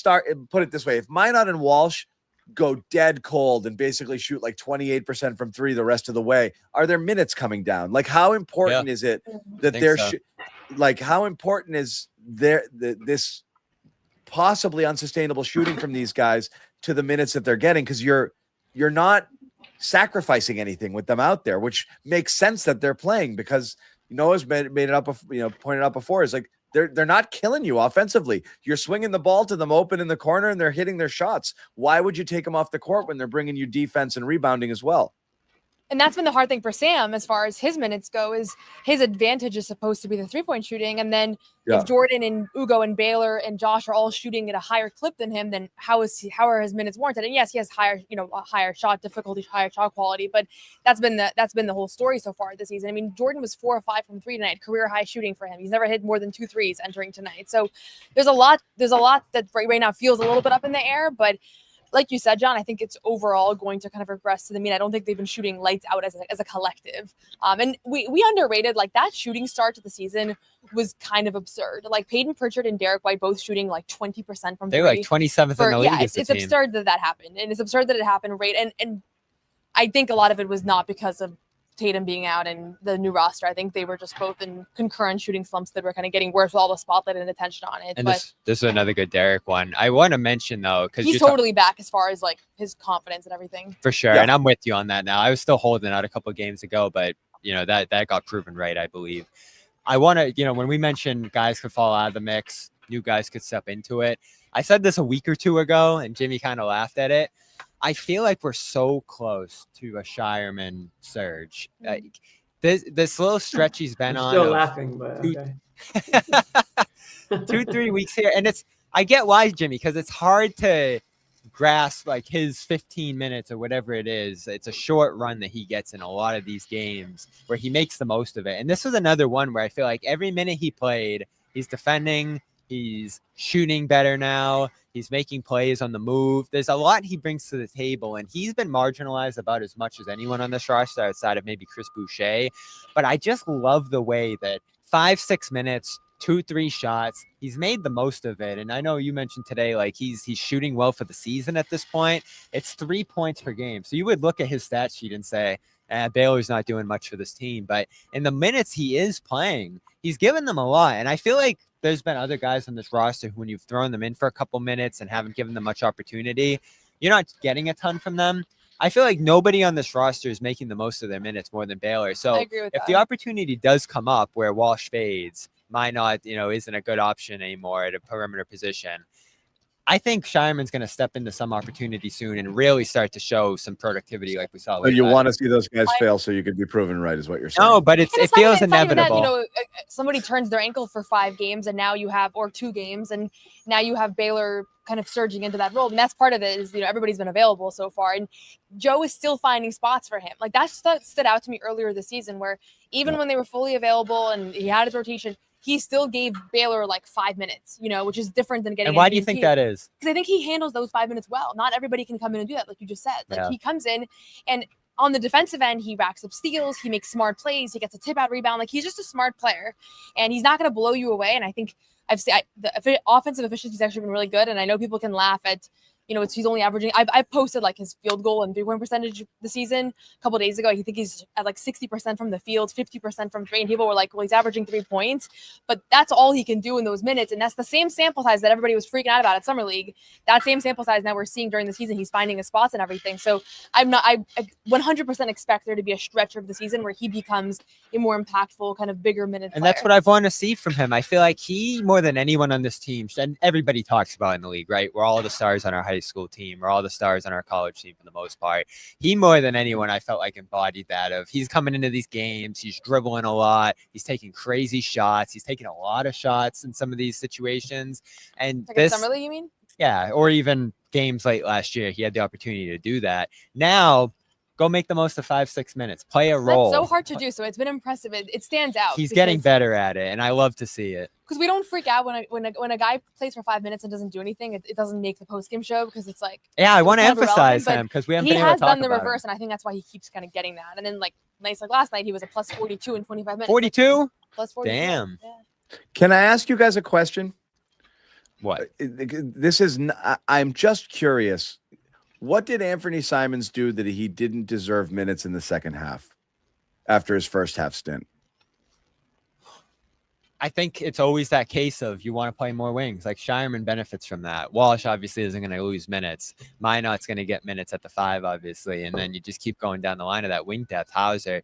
put it this way, if Minot and Walsh go dead cold and basically shoot like 28% from 3 the rest of the way, are their minutes coming down? Like, how important is it that they're how important is this possibly unsustainable shooting from these guys to the minutes that they're getting? Because you're not sacrificing anything with them out there, which makes sense that they're playing, because Noah's made it up, pointed out before, is like they're not killing you offensively. You're swinging the ball to them open in the corner and they're hitting their shots. Why would you take them off the court when they're bringing you defense and rebounding as well? And that's been the hard thing for Sam as far as his minutes go, is his advantage is supposed to be the 3-point shooting. And then if Jordan and Ugo and Baylor and Josh are all shooting at a higher clip than him, then how are his minutes warranted? And yes, he has a higher shot difficulty, higher shot quality, but that's been the whole story so far this season. I mean, Jordan was 4 or 5 from 3 tonight, career high shooting for him. He's never hit more than 2 threes entering tonight. So there's a lot that right now feels a little bit up in the air, but like you said, John, I think it's overall going to kind of regress to the mean. I don't think they've been shooting lights out as a collective. And we underrated, like, that shooting start to the season was kind of absurd. Like, Peyton Pritchard and Derek White both shooting like 20% from 3. They were like 27th in the league. Yeah, it's absurd that happened. And it's absurd that it happened, right? And I think a lot of it was not because of Tatum being out and the new roster. I think they were just both in concurrent shooting slumps that were kind of getting worse with all the spotlight and attention on it. And but this is another good Derek one. I want to mention, though, because he's totally back as far as like his confidence and everything. For sure. Yeah. And I'm with you on that now. I was still holding out a couple of games ago, but that got proven right, I believe. I want to, when we mentioned guys could fall out of the mix, new guys could step into it. I said this a week or two ago, and Jimmy kind of laughed at it. I feel like we're so close to a Shireman surge. Like this little stretch he's been on. Still laughing, but okay. 2-3 weeks here, and I get why, Jimmy, because it's hard to grasp like his 15 minutes or whatever it is. It's a short run that he gets in a lot of these games where he makes the most of it. And this was another one where I feel like every minute he played, he's defending. He's shooting better now. He's making plays on the move. There's a lot he brings to the table, and he's been marginalized about as much as anyone on this roster outside of maybe Chris Boucher. But I just love the way that 5-6 minutes, 2-3 shots, he's made the most of it. And I know you mentioned today, like he's shooting well for the season at this point. It's 3 points per game. So you would look at his stat sheet and say, Baylor's not doing much for this team. But in the minutes he is playing, he's given them a lot. And I feel like there's been other guys on this roster who, when you've thrown them in for a couple minutes and haven't given them much opportunity, you're not getting a ton from them. I feel like nobody on this roster is making the most of their minutes more than Baylor. So if the opportunity does come up where Walsh fades, Minot, isn't a good option anymore at a perimeter position, I think Shireman's going to step into some opportunity soon and really start to show some productivity like we saw. So you want to see those guys fail so you can be proven right, is what you're saying. No, but it feels inevitable. That, somebody turns their ankle for 5 games and now you have, or 2 games, and now you have Baylor kind of surging into that role. And that's part of it is, everybody's been available so far. And Joe is still finding spots for him. Like that stood out to me earlier this season where even when they were fully available and he had his rotation, he still gave Baylor like 5 minutes, which is different than getting. And why do you think that is? Because I think he handles those 5 minutes well. Not everybody can come in and do that, like you just said. Like he comes in and on the defensive end, he racks up steals, he makes smart plays, he gets a tip out rebound. Like he's just a smart player, and he's not going to blow you away. And I think the offensive efficiency has actually been really good. And I know people can laugh at. He's only averaging. I posted like his field goal and 3-point percentage this season a couple of days ago. I think he's at like 60% from the field, 50% from 3, and people were like, "Well, he's averaging 3 points," but that's all he can do in those minutes, and that's the same sample size that everybody was freaking out about at Summer League. That same sample size now we're seeing during the season. He's finding his spots and everything. So I 100% expect there to be a stretch of the season where he becomes a more impactful, kind of bigger minute. And that's what I've wanted to see from him. I feel like he, more than anyone on this team, and everybody talks about in the league, right? We're all the stars on our high school team. We're all the stars on our college team for the most part. He, more than anyone, I felt like embodied that of he's coming into these games, he's dribbling a lot, he's taking crazy shots, he's taking a lot of shots in some of these situations. And like this Summer League, you mean? Yeah, or even games late last year, he had the opportunity to do that. Now, Go make the most of 5-6 minutes. Play a role. That's so hard to do. So it's been impressive. It stands out. He's getting better at it, and I love to see it. Because we don't freak out when a guy plays for 5 minutes and doesn't do anything. It doesn't make the post-game show because it's like, yeah, I want to kind of emphasize irrelevant, him because we haven't he been able to has talk done the about reverse, him. and I think that's why he keeps kind of getting that. And then like nights like last night, he was a plus 42 in 25 minutes. 42? Plus 42. Damn. Yeah. Can I ask you guys a question? What? This is. I'm just curious. What did Anfernee Simons do that he didn't deserve minutes in the second half after his first half stint? I think it's always that case of you want to play more wings. Like Shireman benefits from that. Walsh obviously isn't going to lose minutes. Minot's going to get minutes at the 5, obviously. And then you just keep going down the line of that wing depth. Hauser's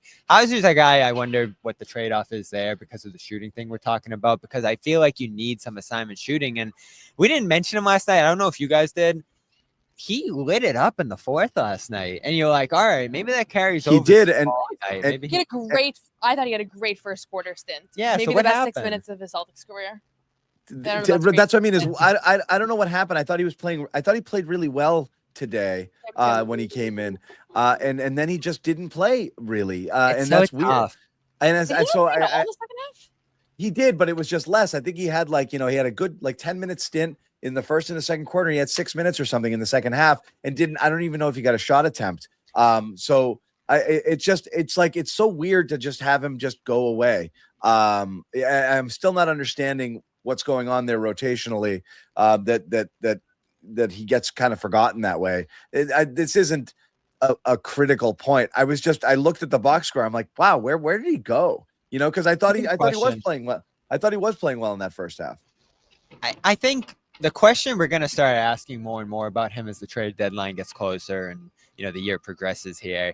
a guy I wonder what the trade-off is there because of the shooting thing we're talking about, because I feel like you need some assignment shooting. And we didn't mention him last night. I don't know if you guys did. He lit it up in the 4th last night. And you're like, all right, maybe that carries over. He did. Maybe he had a great, I thought he had a great first quarter stint. Yeah. Maybe so the best happened? 6 minutes of his Celtics career. That's what I mean. Is I don't know what happened. I thought he was playing. I thought he played really well today when he came in, and then he just didn't play really, and that's weird. Tough. And so he did, but it was just less. I think he had he had a good 10-minute stint in the first and the second quarter. He had 6 minutes or something in the second half, and didn't. I don't even know if he got a shot attempt. So it's so weird to just have him just go away. I'm still not understanding what's going on there rotationally. That he gets kind of forgotten that way. This isn't a critical point. I looked at the box score. I'm like, wow, where did he go? Because I thought he was playing well. I thought he was playing well in that first half. I think the question we're going to start asking more and more about him as the trade deadline gets closer and the year progresses here.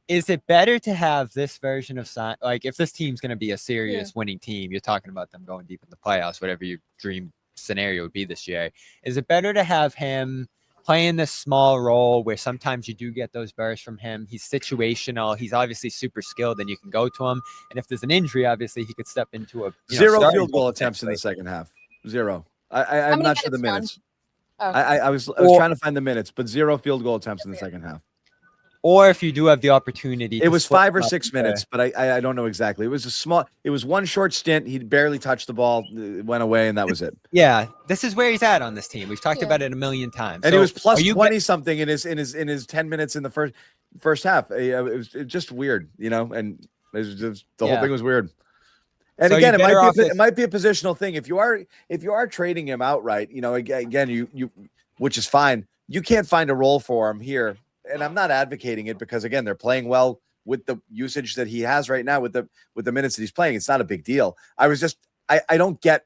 Is it better to have this version of if this team's going to be a serious winning team, you're talking about them going deep in the playoffs, whatever your dream scenario would be this year. Is it better to have him playing this small role where sometimes you do get those bursts from him? He's situational. He's obviously super skilled and you can go to him. And if there's an injury, obviously he could step into a zero field goal attempts in the second half. Zero. I'm not sure the minutes. I was trying to find the minutes, but 0 field goal attempts in the second half. Or if you do have the opportunity, it was 5 or 6 minutes, but I don't know exactly. It was one short stint. He barely touched the ball, went away, and that was it. Yeah, this is where he's at on this team. We've talked about it a million times. And he was plus 20 something in his 10 minutes in the first half. It was just weird, and it was just, the whole thing was weird. And again, it might be a positional thing. If you are trading him outright, again, you which is fine. You can't find a role for him here. And I'm not advocating it because again, they're playing well with the usage that he has right now with the minutes that he's playing. It's not a big deal. I don't get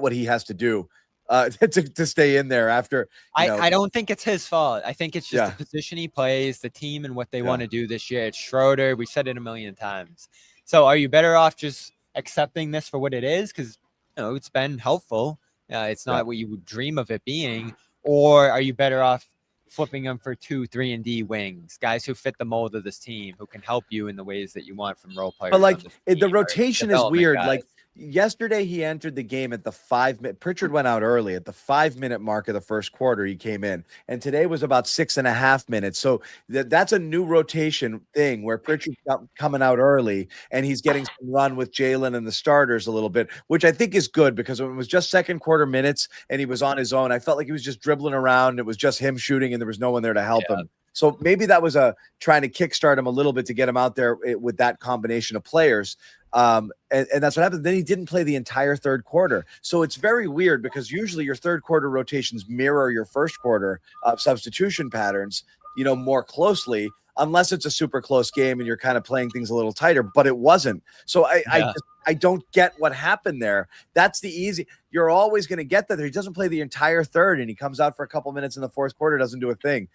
what he has to do to stay in there after. I don't think it's his fault. I think it's just the position he plays, the team, and what they want to do this year. It's Schroeder. We said it a million times. So are you better off just accepting this for what it is? Because it's been helpful. It's not what you would dream of it being. Or are you better off flipping them for 2, 3, and D wings, guys who fit the mold of this team, who can help you in the ways that you want from role players? But the rotation is weird. Guys. Yesterday, he entered the game at the 5-minute. Pritchard went out early at the 5-minute mark of the first quarter. He came in, and today was about 6.5 minutes. So that's a new rotation thing where Pritchard's coming out early, and he's getting some run with Jaylen and the starters a little bit, which I think is good because when it was just second quarter minutes and he was on his own, I felt like he was just dribbling around. It was just him shooting, and there was no one there to help him. So maybe that was trying to kickstart him a little bit to get him out there with that combination of players. And that's what happened. Then he didn't play the entire third quarter. So it's very weird because usually your third quarter rotations mirror your first quarter substitution patterns, more closely, unless it's a super close game and you're kind of playing things a little tighter, but it wasn't. So I don't get what happened there. That's the easy. You're always going to get that. He doesn't play the entire third and he comes out for a couple minutes in the fourth quarter, doesn't do a thing.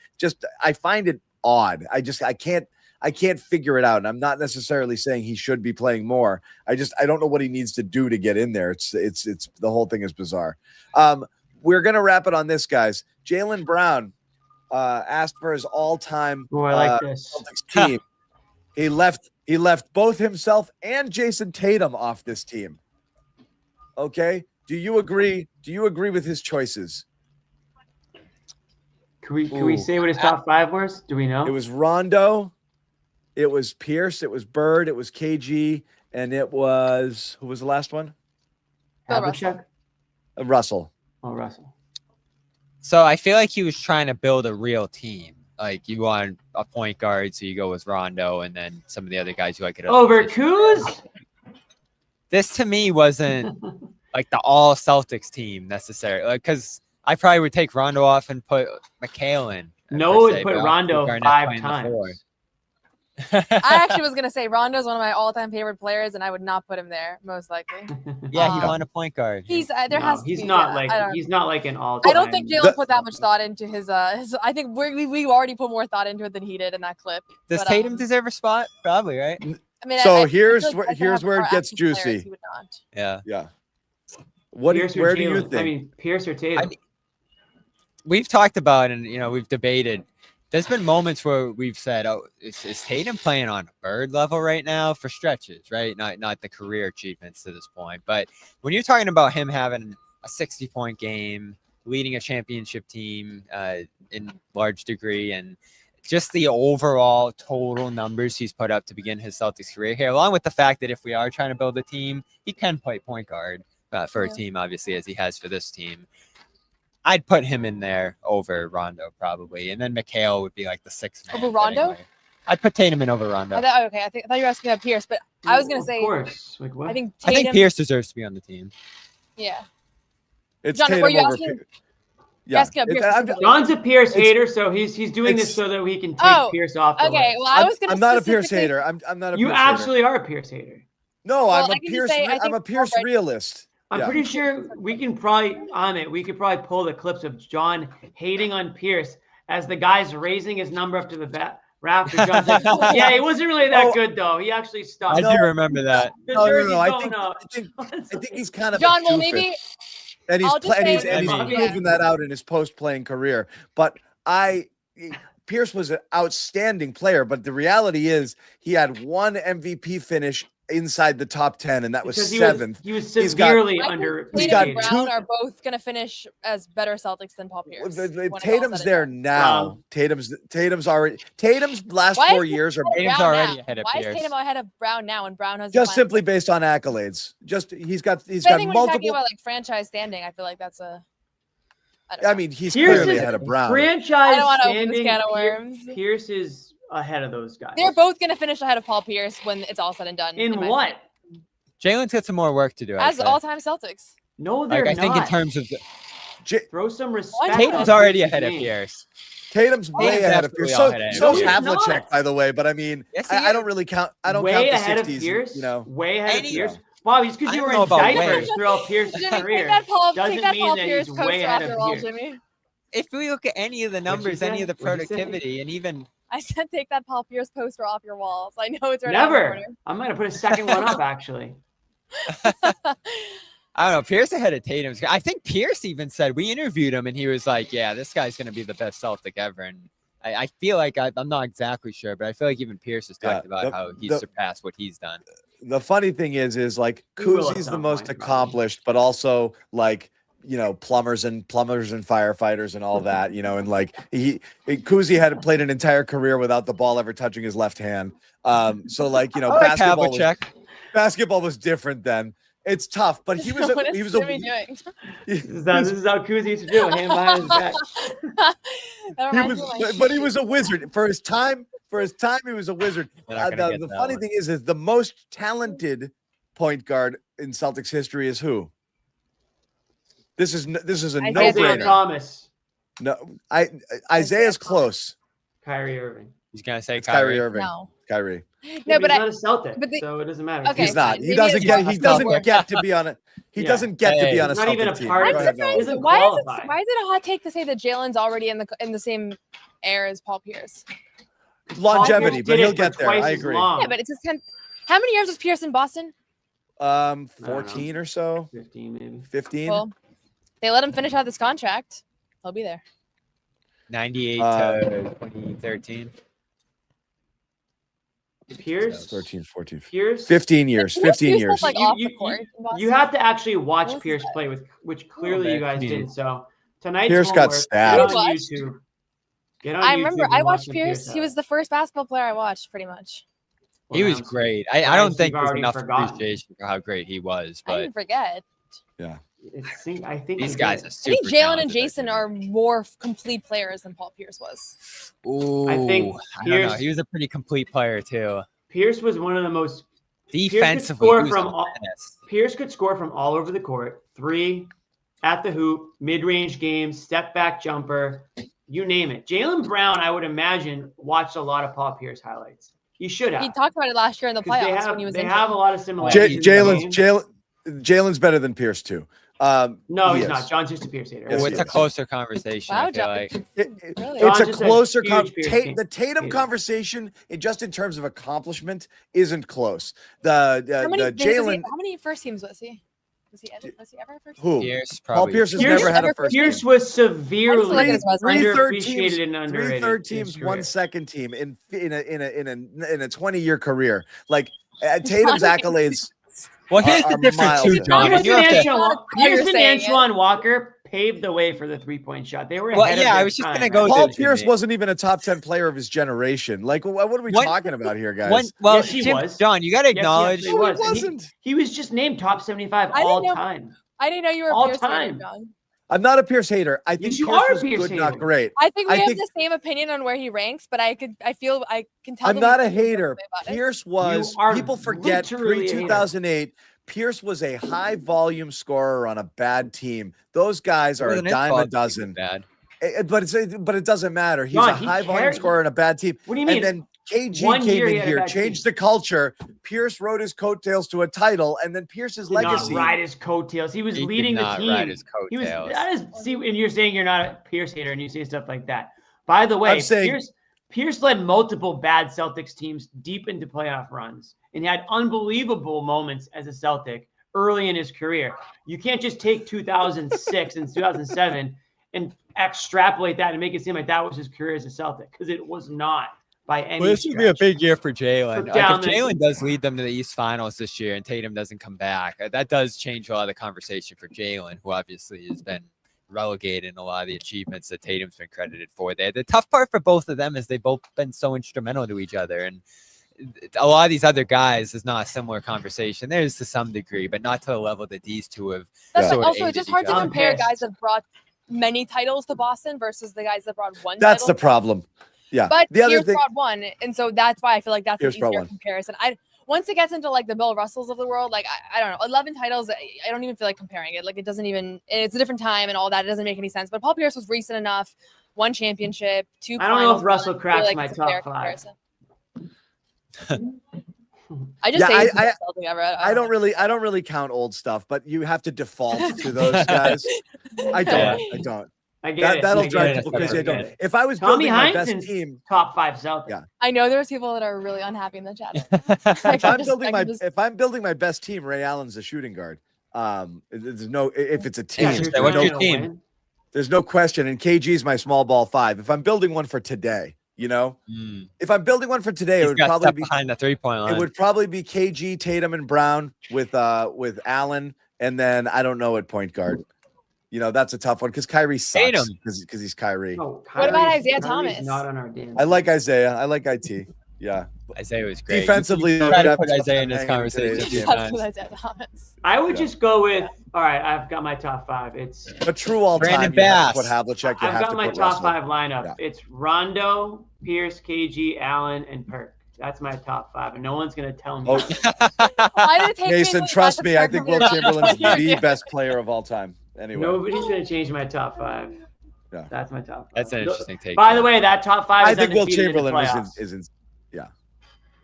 I find it odd. I can't figure it out. And I'm not necessarily saying he should be playing more. I don't know what he needs to do to get in there. It's the whole thing is bizarre. We're going to wrap it on this, guys. Jaylen Brown asked for his all-time Celtics team. He left both himself and Jason Tatum off this team. Okay. Do you agree? Do you agree with his choices? Can we say what his top 5 was? Do we know? It was Rondo, It was Pierce, it was Bird, it was KG, and it was who was the last one? Havlicek? Russell. Oh, Russell. So I feel like he was trying to build a real team. Like you want a point guard, so you go with Rondo, and then some of the other guys who I could over Kuz. This to me wasn't like the all Celtics team necessarily, like because I probably would take Rondo off and put McHale in. No, would put Rondo 5 times. I actually was gonna say Rondo's one of my all-time favorite players, and I would not put him there most likely. Yeah, he won a point guard. He's there No, has to he's be, not yeah, like he's not like an all-time. I don't think Jaylen put that much thought into his. I think we already put more thought into it than he did in that clip. Does Tatum deserve a spot? Probably, right? I mean, So I here's feel like here's where it more gets active players, juicy. he would not. Yeah. Yeah. What? Pierce or Where do you Jaylen? think? I mean, Pierce or Tatum. We've talked about and we've debated. There's been moments where we've said, "Oh, is Tatum playing on Bird level right now for stretches, right? Not the career achievements to this point, but when you're talking about him having a 60-point game, leading a championship team in large degree, and just the overall total numbers he's put up to begin his Celtics career here, along with the fact that if we are trying to build a team, he can play point guard for a team, obviously, as he has for this team. I'd put him in there over Rondo probably, and then McHale would be like the 6th man. Over Rondo? Anyway, I'd put Tatum in over Rondo. I thought you were asking about Pierce, but I was gonna say. Of course. Like what? I think I Tatum. think Pierce deserves to be on the team. Yeah. It's John, Tatum were you over. asking? Yeah. Asking about Pierce specifically? John's a Pierce hater, so he's doing this so that we can take Pierce off. The Okay. list. Well, I was gonna. I'm not a Pierce specifically- hater. I'm not a. You Pierce actually are a Pierce hater. No, Well, I'm I a can just Pierce. say, I I'm think a Pierce already- realist. I'm Yeah. pretty sure we can probably we could probably pull the clips of John hating on Pierce as the guy's raising his number up to the rafter. John's like, yeah, he wasn't really that good though. He actually stopped. I do remember that. The No. jersey's I going think, up. I think he's kind of John, a well, doofus. maybe. And he's I'll just say- and he's proven that out in his post-playing career. But Pierce was an outstanding player, but the reality is he had one MVP finish inside the top 10, and that was Because 7th. He was He's got- severely I under. think He's got Tatum and two- Brown are both gonna finish as better Celtics than Paul Pierce. when it's all Tatum's said and there done. now. Tatum's last Why 4 is years are Tatum Tatum's Brown already now? ahead of Why Pierce. is Tatum ahead of Brown now, and Brown has just simply based on accolades. Just he's got I think got when you're talking multiple. about like franchise standing, I feel like that's a. I mean, he's Pierce clearly is ahead of Brown. franchise I don't wanna open this standing. can of worms. Pierce is ahead of those guys. They're both gonna finish ahead of Paul Pierce when it's all said and done. In my what? opinion. Jalen's got some more work to do. I'd As say. all-time Celtics. No, they're Like I think in not. terms of Throw some respect. Tatum's on already Pierce's ahead of name. Pierce. Tatum's way Tatum's ahead of Pierce. So absolutely so's ahead of Pierce. Havlicek, by the way. But I mean, Yes, he I don't is. really count. I don't Way count the ahead of 60s. Pierce. You know, Way ahead of Any- Pierce. Bob, just because I you don't were know in about diapers way. throughout Pierce's Jimmy, career take that Paul doesn't Pierce mean that he's way ahead after of all, Pierce. Jimmy. If we look at any of the numbers, any of the What'd you say? productivity, and even I said take that Paul Pierce poster off your walls. I know it's right around the Never. corner. I'm gonna put a second one up actually. I don't know, Pierce ahead of Tatum's. I think Pierce even said, we interviewed him and he was like, yeah, this guy's going to be the best Celtic ever. And I feel like I'm not exactly sure, but I feel like even Pierce has talked about how he's surpassed what he's done. the funny thing is like He will at Kuzi's the some most point, accomplished, but also like, you know, plumbers and firefighters and all that, you know, and like Kuzi had played an entire career without the ball ever touching his left hand. So like, you know, basketball was different then. It's tough, but he was What is he was Jimmy doing? This is how Kuzi used to do it, hand behind his back. But he was a wizard for his time. For his time, he was a wizard. The funny thing is the most talented point guard in Celtics history is who? This is a no-brainer. Thomas. No, Isaiah's close. Kyrie Irving. He's gonna say Kyrie Irving. No. Kyrie. No, but but he's not a Celtic, but so it doesn't matter. Okay, He's not. fine. He Maybe doesn't it's get. not He a doesn't Celtic. get to be on it. He doesn't get to be on a He's not even Celtic a team. part Go of ahead, it. Noah. Doesn't Why is qualify. it a hot take to say that Jalen's already in the same air as Paul Pierce? Longevity, but did he'll it get for there. twice I as agree. long. Yeah, but it's his 10th. How many years was Pierce in Boston? 14 or so. 15 maybe. 15. Well, they let him finish out this contract. He'll be there. 98 to 2013. Pierce. 13, 14. Pierce. 15 years. 15 years. Like off the court in Boston. You have to actually watch Pierce play, which clearly you guys bit. didn't. So tonight's Pierce got homework, stabbed. get on Watched. YouTube. Get on I YouTube remember and I watch watched the Pierce. He was the first basketball player I watched, pretty much. He was great. I don't think you've there's already enough forgotten. appreciation for how great he was, I but didn't forget. Yeah. I think these you guys did. are I super think Jalen and talented. Jason are more complete players than Paul Pierce was. Ooh, I think I don't know. Pierce- He was a pretty complete player too. Pierce was one of the most Defensively, Pierce he could was score a from menace. Pierce could score from all over the court. 3 at the hoop, mid-range games, step back jumper, you name it. Jaylen Brown, I would imagine, watched a lot of Paul Pierce highlights. He should have. He talked about it last year in the 'Cause playoffs when he was they injured. have a lot of similarities. Jalen's better than Pierce too. No, he he's is. not. John's just a Pierce hater. Yes, Oh, he it's a is. closer conversation. Wow, I feel like. It's a just a closer huge Pierce fan. the Tatum hater. conversation, just in terms of accomplishment, isn't close. The Jalen. How many first teams was he? Was he ever a first? Who? Pierce, Paul probably. Pierce has never had a first Pierce team. was severely look at his resume. underappreciated and underrated. 3 third in his teams, career. 1 second team in a 20-year career. Like Tatum's accolades. Well, here's are the difference miles too, in. John. Pierce You have and to- Antoine Walker paved the way for the 3-point shot. They were Well, ahead of yeah, I their was just time, gonna right? go Paul to Pierce Jimmy. wasn't even a top 10 player of his generation. Like, what are we talking about here, guys? Well, Yes, he Jim, was. John, you got to Yes, acknowledge. he was. he And wasn't. He was just named top 75 I didn't all know- time. I didn't know you were a All Pierce time. hater, John. I'm not a Pierce hater. I think you Pierce are a was Pierce good, not hater. great. I think we I have think- the same opinion on where he ranks, but I can tell. I'm that not we a feel hater. differently about it. Pierce was. You are People forget literally a hater. pre-2008. Pierce was a high volume scorer on a bad team. Those guys are a Wasn't his dime a fault he was dozen. bad. But it doesn't matter. He's John, a he high volume carried- scorer on a bad team. What do you mean? And then KG 1 came year he in had a here, bad changed team. the culture. Pierce rode his coattails to a title, and then Pierce's Did not legacy. ride his coattails. He was He did leading the not team. ride his He was. coattails. That is, see, and you're saying you're not a Pierce hater, and you say stuff like that. By the way, I'm saying- Pierce led multiple bad Celtics teams deep into playoff runs, and had unbelievable moments as a Celtic early in his career. You can't just take 2006 and 2007 and extrapolate that and make it seem like that was his career as a Celtic, because it was not by any Well, this would be a stretch. big year for Jalen. Took Like, down if the- Jalen does lead them to the East Finals this year and Tatum doesn't come back, that does change a lot of the conversation for Jalen, who obviously has been relegated in a lot of the achievements that Tatum's been credited for. The tough part for both of them is they've both been so instrumental to each other. And a lot of these other guys is not a similar conversation. There's to some degree, but not to the level that these two have. That's sort of also it's aided just each hard to other. compare guys that brought many titles to Boston versus the guys that brought one. That's title. the problem. Yeah. But the other Pierce thing. brought one, and so that's why I feel like that's an Pierce brought easier one. comparison. Once it gets into like the Bill Russells of the world, like I don't know, 11 titles, I don't even feel like comparing it. Like it doesn't even. It's a different time and all that. It doesn't make any sense. But Paul Pierce was recent enough. 1 championship, 2. I don't know if finals Russell runs. I cracks feel my it's a fair top 5. comparison. I just say he's the best Celtic ever. I don't really count old stuff, but you have to default to those guys. I don't. I get it. That'll I get drive it. people crazy. I I get don't. it. If I was Tommy building my best Heinsohn's team, top 5 Celtic. Yeah. I know there's people that are really unhappy in the chat. if I'm building my best team, Ray Allen's a shooting guard. There's no if it's a team. Yeah, what's your team? There's no question. And KG's my small ball 5. If I'm building one for today, if I'm building one for today, it would probably be behind the 3-point line. It would probably be KG, Tatum, and Brown with Allen, and then I don't know at point guard. That's a tough one because Kyrie sucks because he's Kyrie. Oh, What about Isaiah Kyrie's Thomas? Not on our damn. I like Isaiah. I like IT. Yeah. Isaiah was great. Defensively, You try to though, put that's Isaiah in this hanging in conversation. today's a few game. times. Isaiah Thomas. I would just go with. All right, I've got my top 5. It's a true all time. Brandon You have to Bass. put Havlicek. You I've have got to my put top Russell. 5 lineup. Yeah. It's Rondo, Pierce, KG, Allen, and Perk. That's my top 5, and no one's gonna tell me. Oh, Why did it take Mason, me trust me. I think Will Chamberlain's the Yeah. best player of all time. Anyway, Nobody's gonna change my top 5. Yeah. That's my top 5. That's an interesting take. By the way, that top 5. I is think Will undefeated in the Chamberlain playoffs. isn't. Yeah.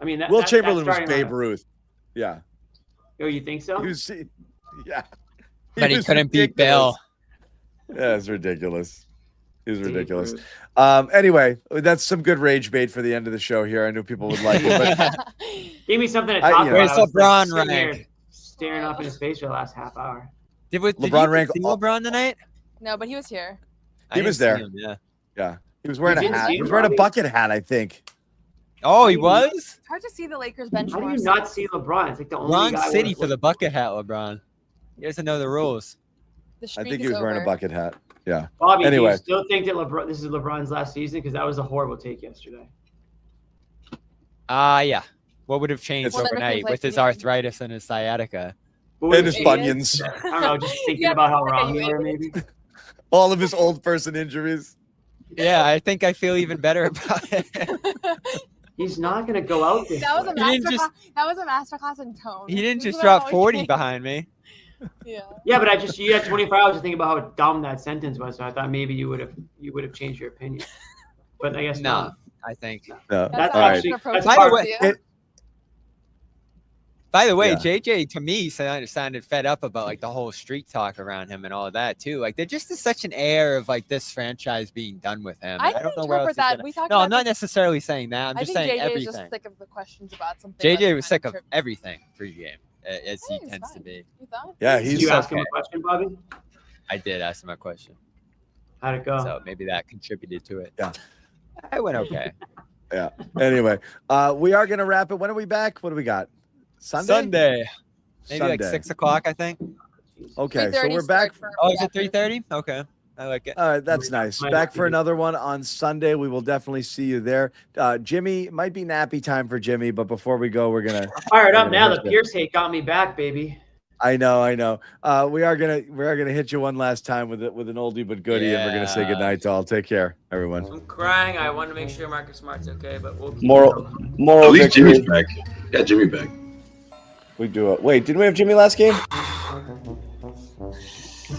I mean, Will that's Chamberlain was starting Babe lineup. Ruth. Yeah. Oh, you think so? He was, yeah. But he was couldn't beat ridiculous. Bill. Yeah, it's ridiculous. He's ridiculous. Ruth. Anyway, that's some good rage bait for the end of the show here. I knew people would like it. But Give me something to I- talk you about. know. Where's I was, LeBron sitting here rank? staring up in his face for the last half hour. Did LeBron you rank see all- LeBron tonight? No, but he was here. I He didn't was see there. him, yeah. yeah, he was wearing You a didn't hat. see He him, was wearing a Robbie? bucket hat, I think. Oh, he was? It's hard to see the Lakers bench. How do more, you so- not see LeBron? It's like the only Wrong guy city for the bucket hat, LeBron. He doesn't know the rules. The I streak think he is was wearing a over. bucket hat. Yeah. Bobby, do Anyway. you still think that this is LeBron's last season? Because that was a horrible take yesterday. Yeah. What would have changed Well, overnight with his arthritis and his sciatica? And his bunions. I don't know, just thinking about how wrong you were, maybe. All of his old person injuries. Yeah, I think I feel even better about it. He's not going to go out there. That was a He didn't masterclass in tone. He didn't This just is drop how 40 he- behind me. Yeah. Yeah, but you had 24 hours to think about how dumb that sentence was, so I thought maybe you would have changed your opinion. But I guess No, not. I think. No. That's All right. actually By the way, Yeah. JJ to me sounded fed up about like the whole street talk around him and all of that too. Like there just is such an air of like this franchise being done with him. I and don't know didn't where else interpret it's that. gonna- We talked No, about I'm not this- necessarily saying that. I'm I just think saying JJ everything. is just sick of the questions about something. JJ was that's sick kind of everything pregame, as he tends to be. You thought? Yeah, Did he's you ask him okay. a question, Bobby? I did ask him a question, How'd it go? so maybe that contributed to it. Yeah. I went okay. Yeah. Anyway, we are going to wrap it. When are we back? What do we got? Sunday. Maybe like Sunday. 6 o'clock, I think. Okay, so 3:30 we're back. Oh, is it 3:30? Okay, I like it. All right, that's nice. Back for another one on Sunday. We will definitely see you there. Jimmy, might be nappy time for Jimmy, but before we go, we're gonna Fired we're up gonna now. hit The you. Pierce hate got me back, baby. I know. We are gonna hit you one last time with an oldie but goodie, and we're gonna say goodnight to all. Take care, everyone. I'm crying. I want to make sure Marcus Smart's okay, but we'll keep Moral At least victory. Jimmy's back. Got Jimmy back. We do it. Wait, didn't we have Jimmy last game?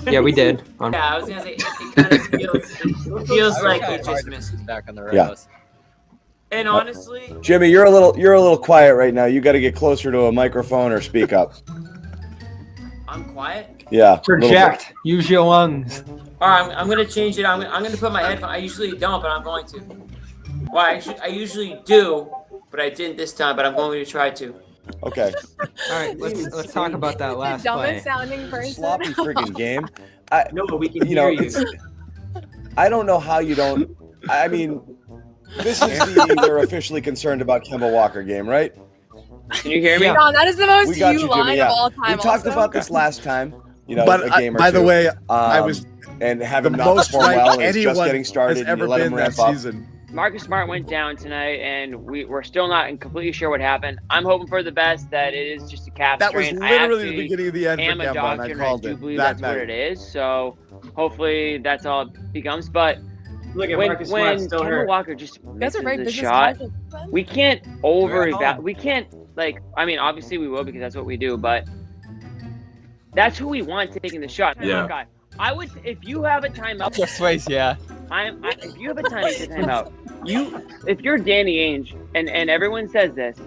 Yeah, we did. On- Yeah, I was gonna say it kind of feels like we just missed. Back on the Yeah. rails. And honestly, Jimmy, you're a little quiet right now. You got to get closer to a microphone or speak up. I'm quiet. Yeah. a little bit. Use your lungs. All right, I'm gonna change it. I'm gonna put my headphone. I usually don't, but I'm going to. Well, I usually do, but I didn't this time. But I'm going to try to. Okay. All right, let's talk about that last the play. dumbest sounding person. Sloppy friggin' game. No, but we can You know, hear you. I don't know how you don't. I mean, this is they're officially concerned about Kemba Walker game, right? Can you hear me? Don, that is the most We got you you, line Jimmy. of Yeah. all time. We talked also. about this last time. You know, But a game or by the two. way, I was and have the him not most perform right well. And he's just anyone getting started. has And you ever let him been ramp that up. season. Marcus Smart went down tonight, and we're still not completely sure what happened. I'm hoping for the best, that it is just a calf That was strain. literally I the beginning of the end for am a Kemba, and I doctor, and called I do it believe that that's night. what it is. So hopefully that's all it becomes. But Look at when Marcus Smart still Kemba hurt. Walker just Guys are misses very the business shot, casual. we can't We're at home. we can't, like, I mean, obviously we will because that's what we do, but that's who we want taking the shot. Yeah. Guy. I would, if you have a timeout, Just ways, yeah. if you have a timeout, if you're Danny Ainge, and everyone says this,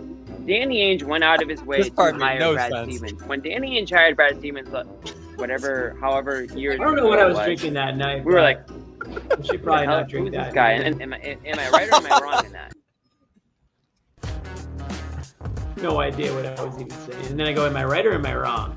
Danny Ainge went out of his way This to part made hire no Brad sense. Stevens. When Danny Ainge hired Brad Stevens, look, however years I don't know what I was ago it drinking that night. We were like, we should probably "Who the hell- not drink who's that. this guy?" And am I right or am I wrong in that? No idea what I was even saying. And then I go, am I right or am I wrong?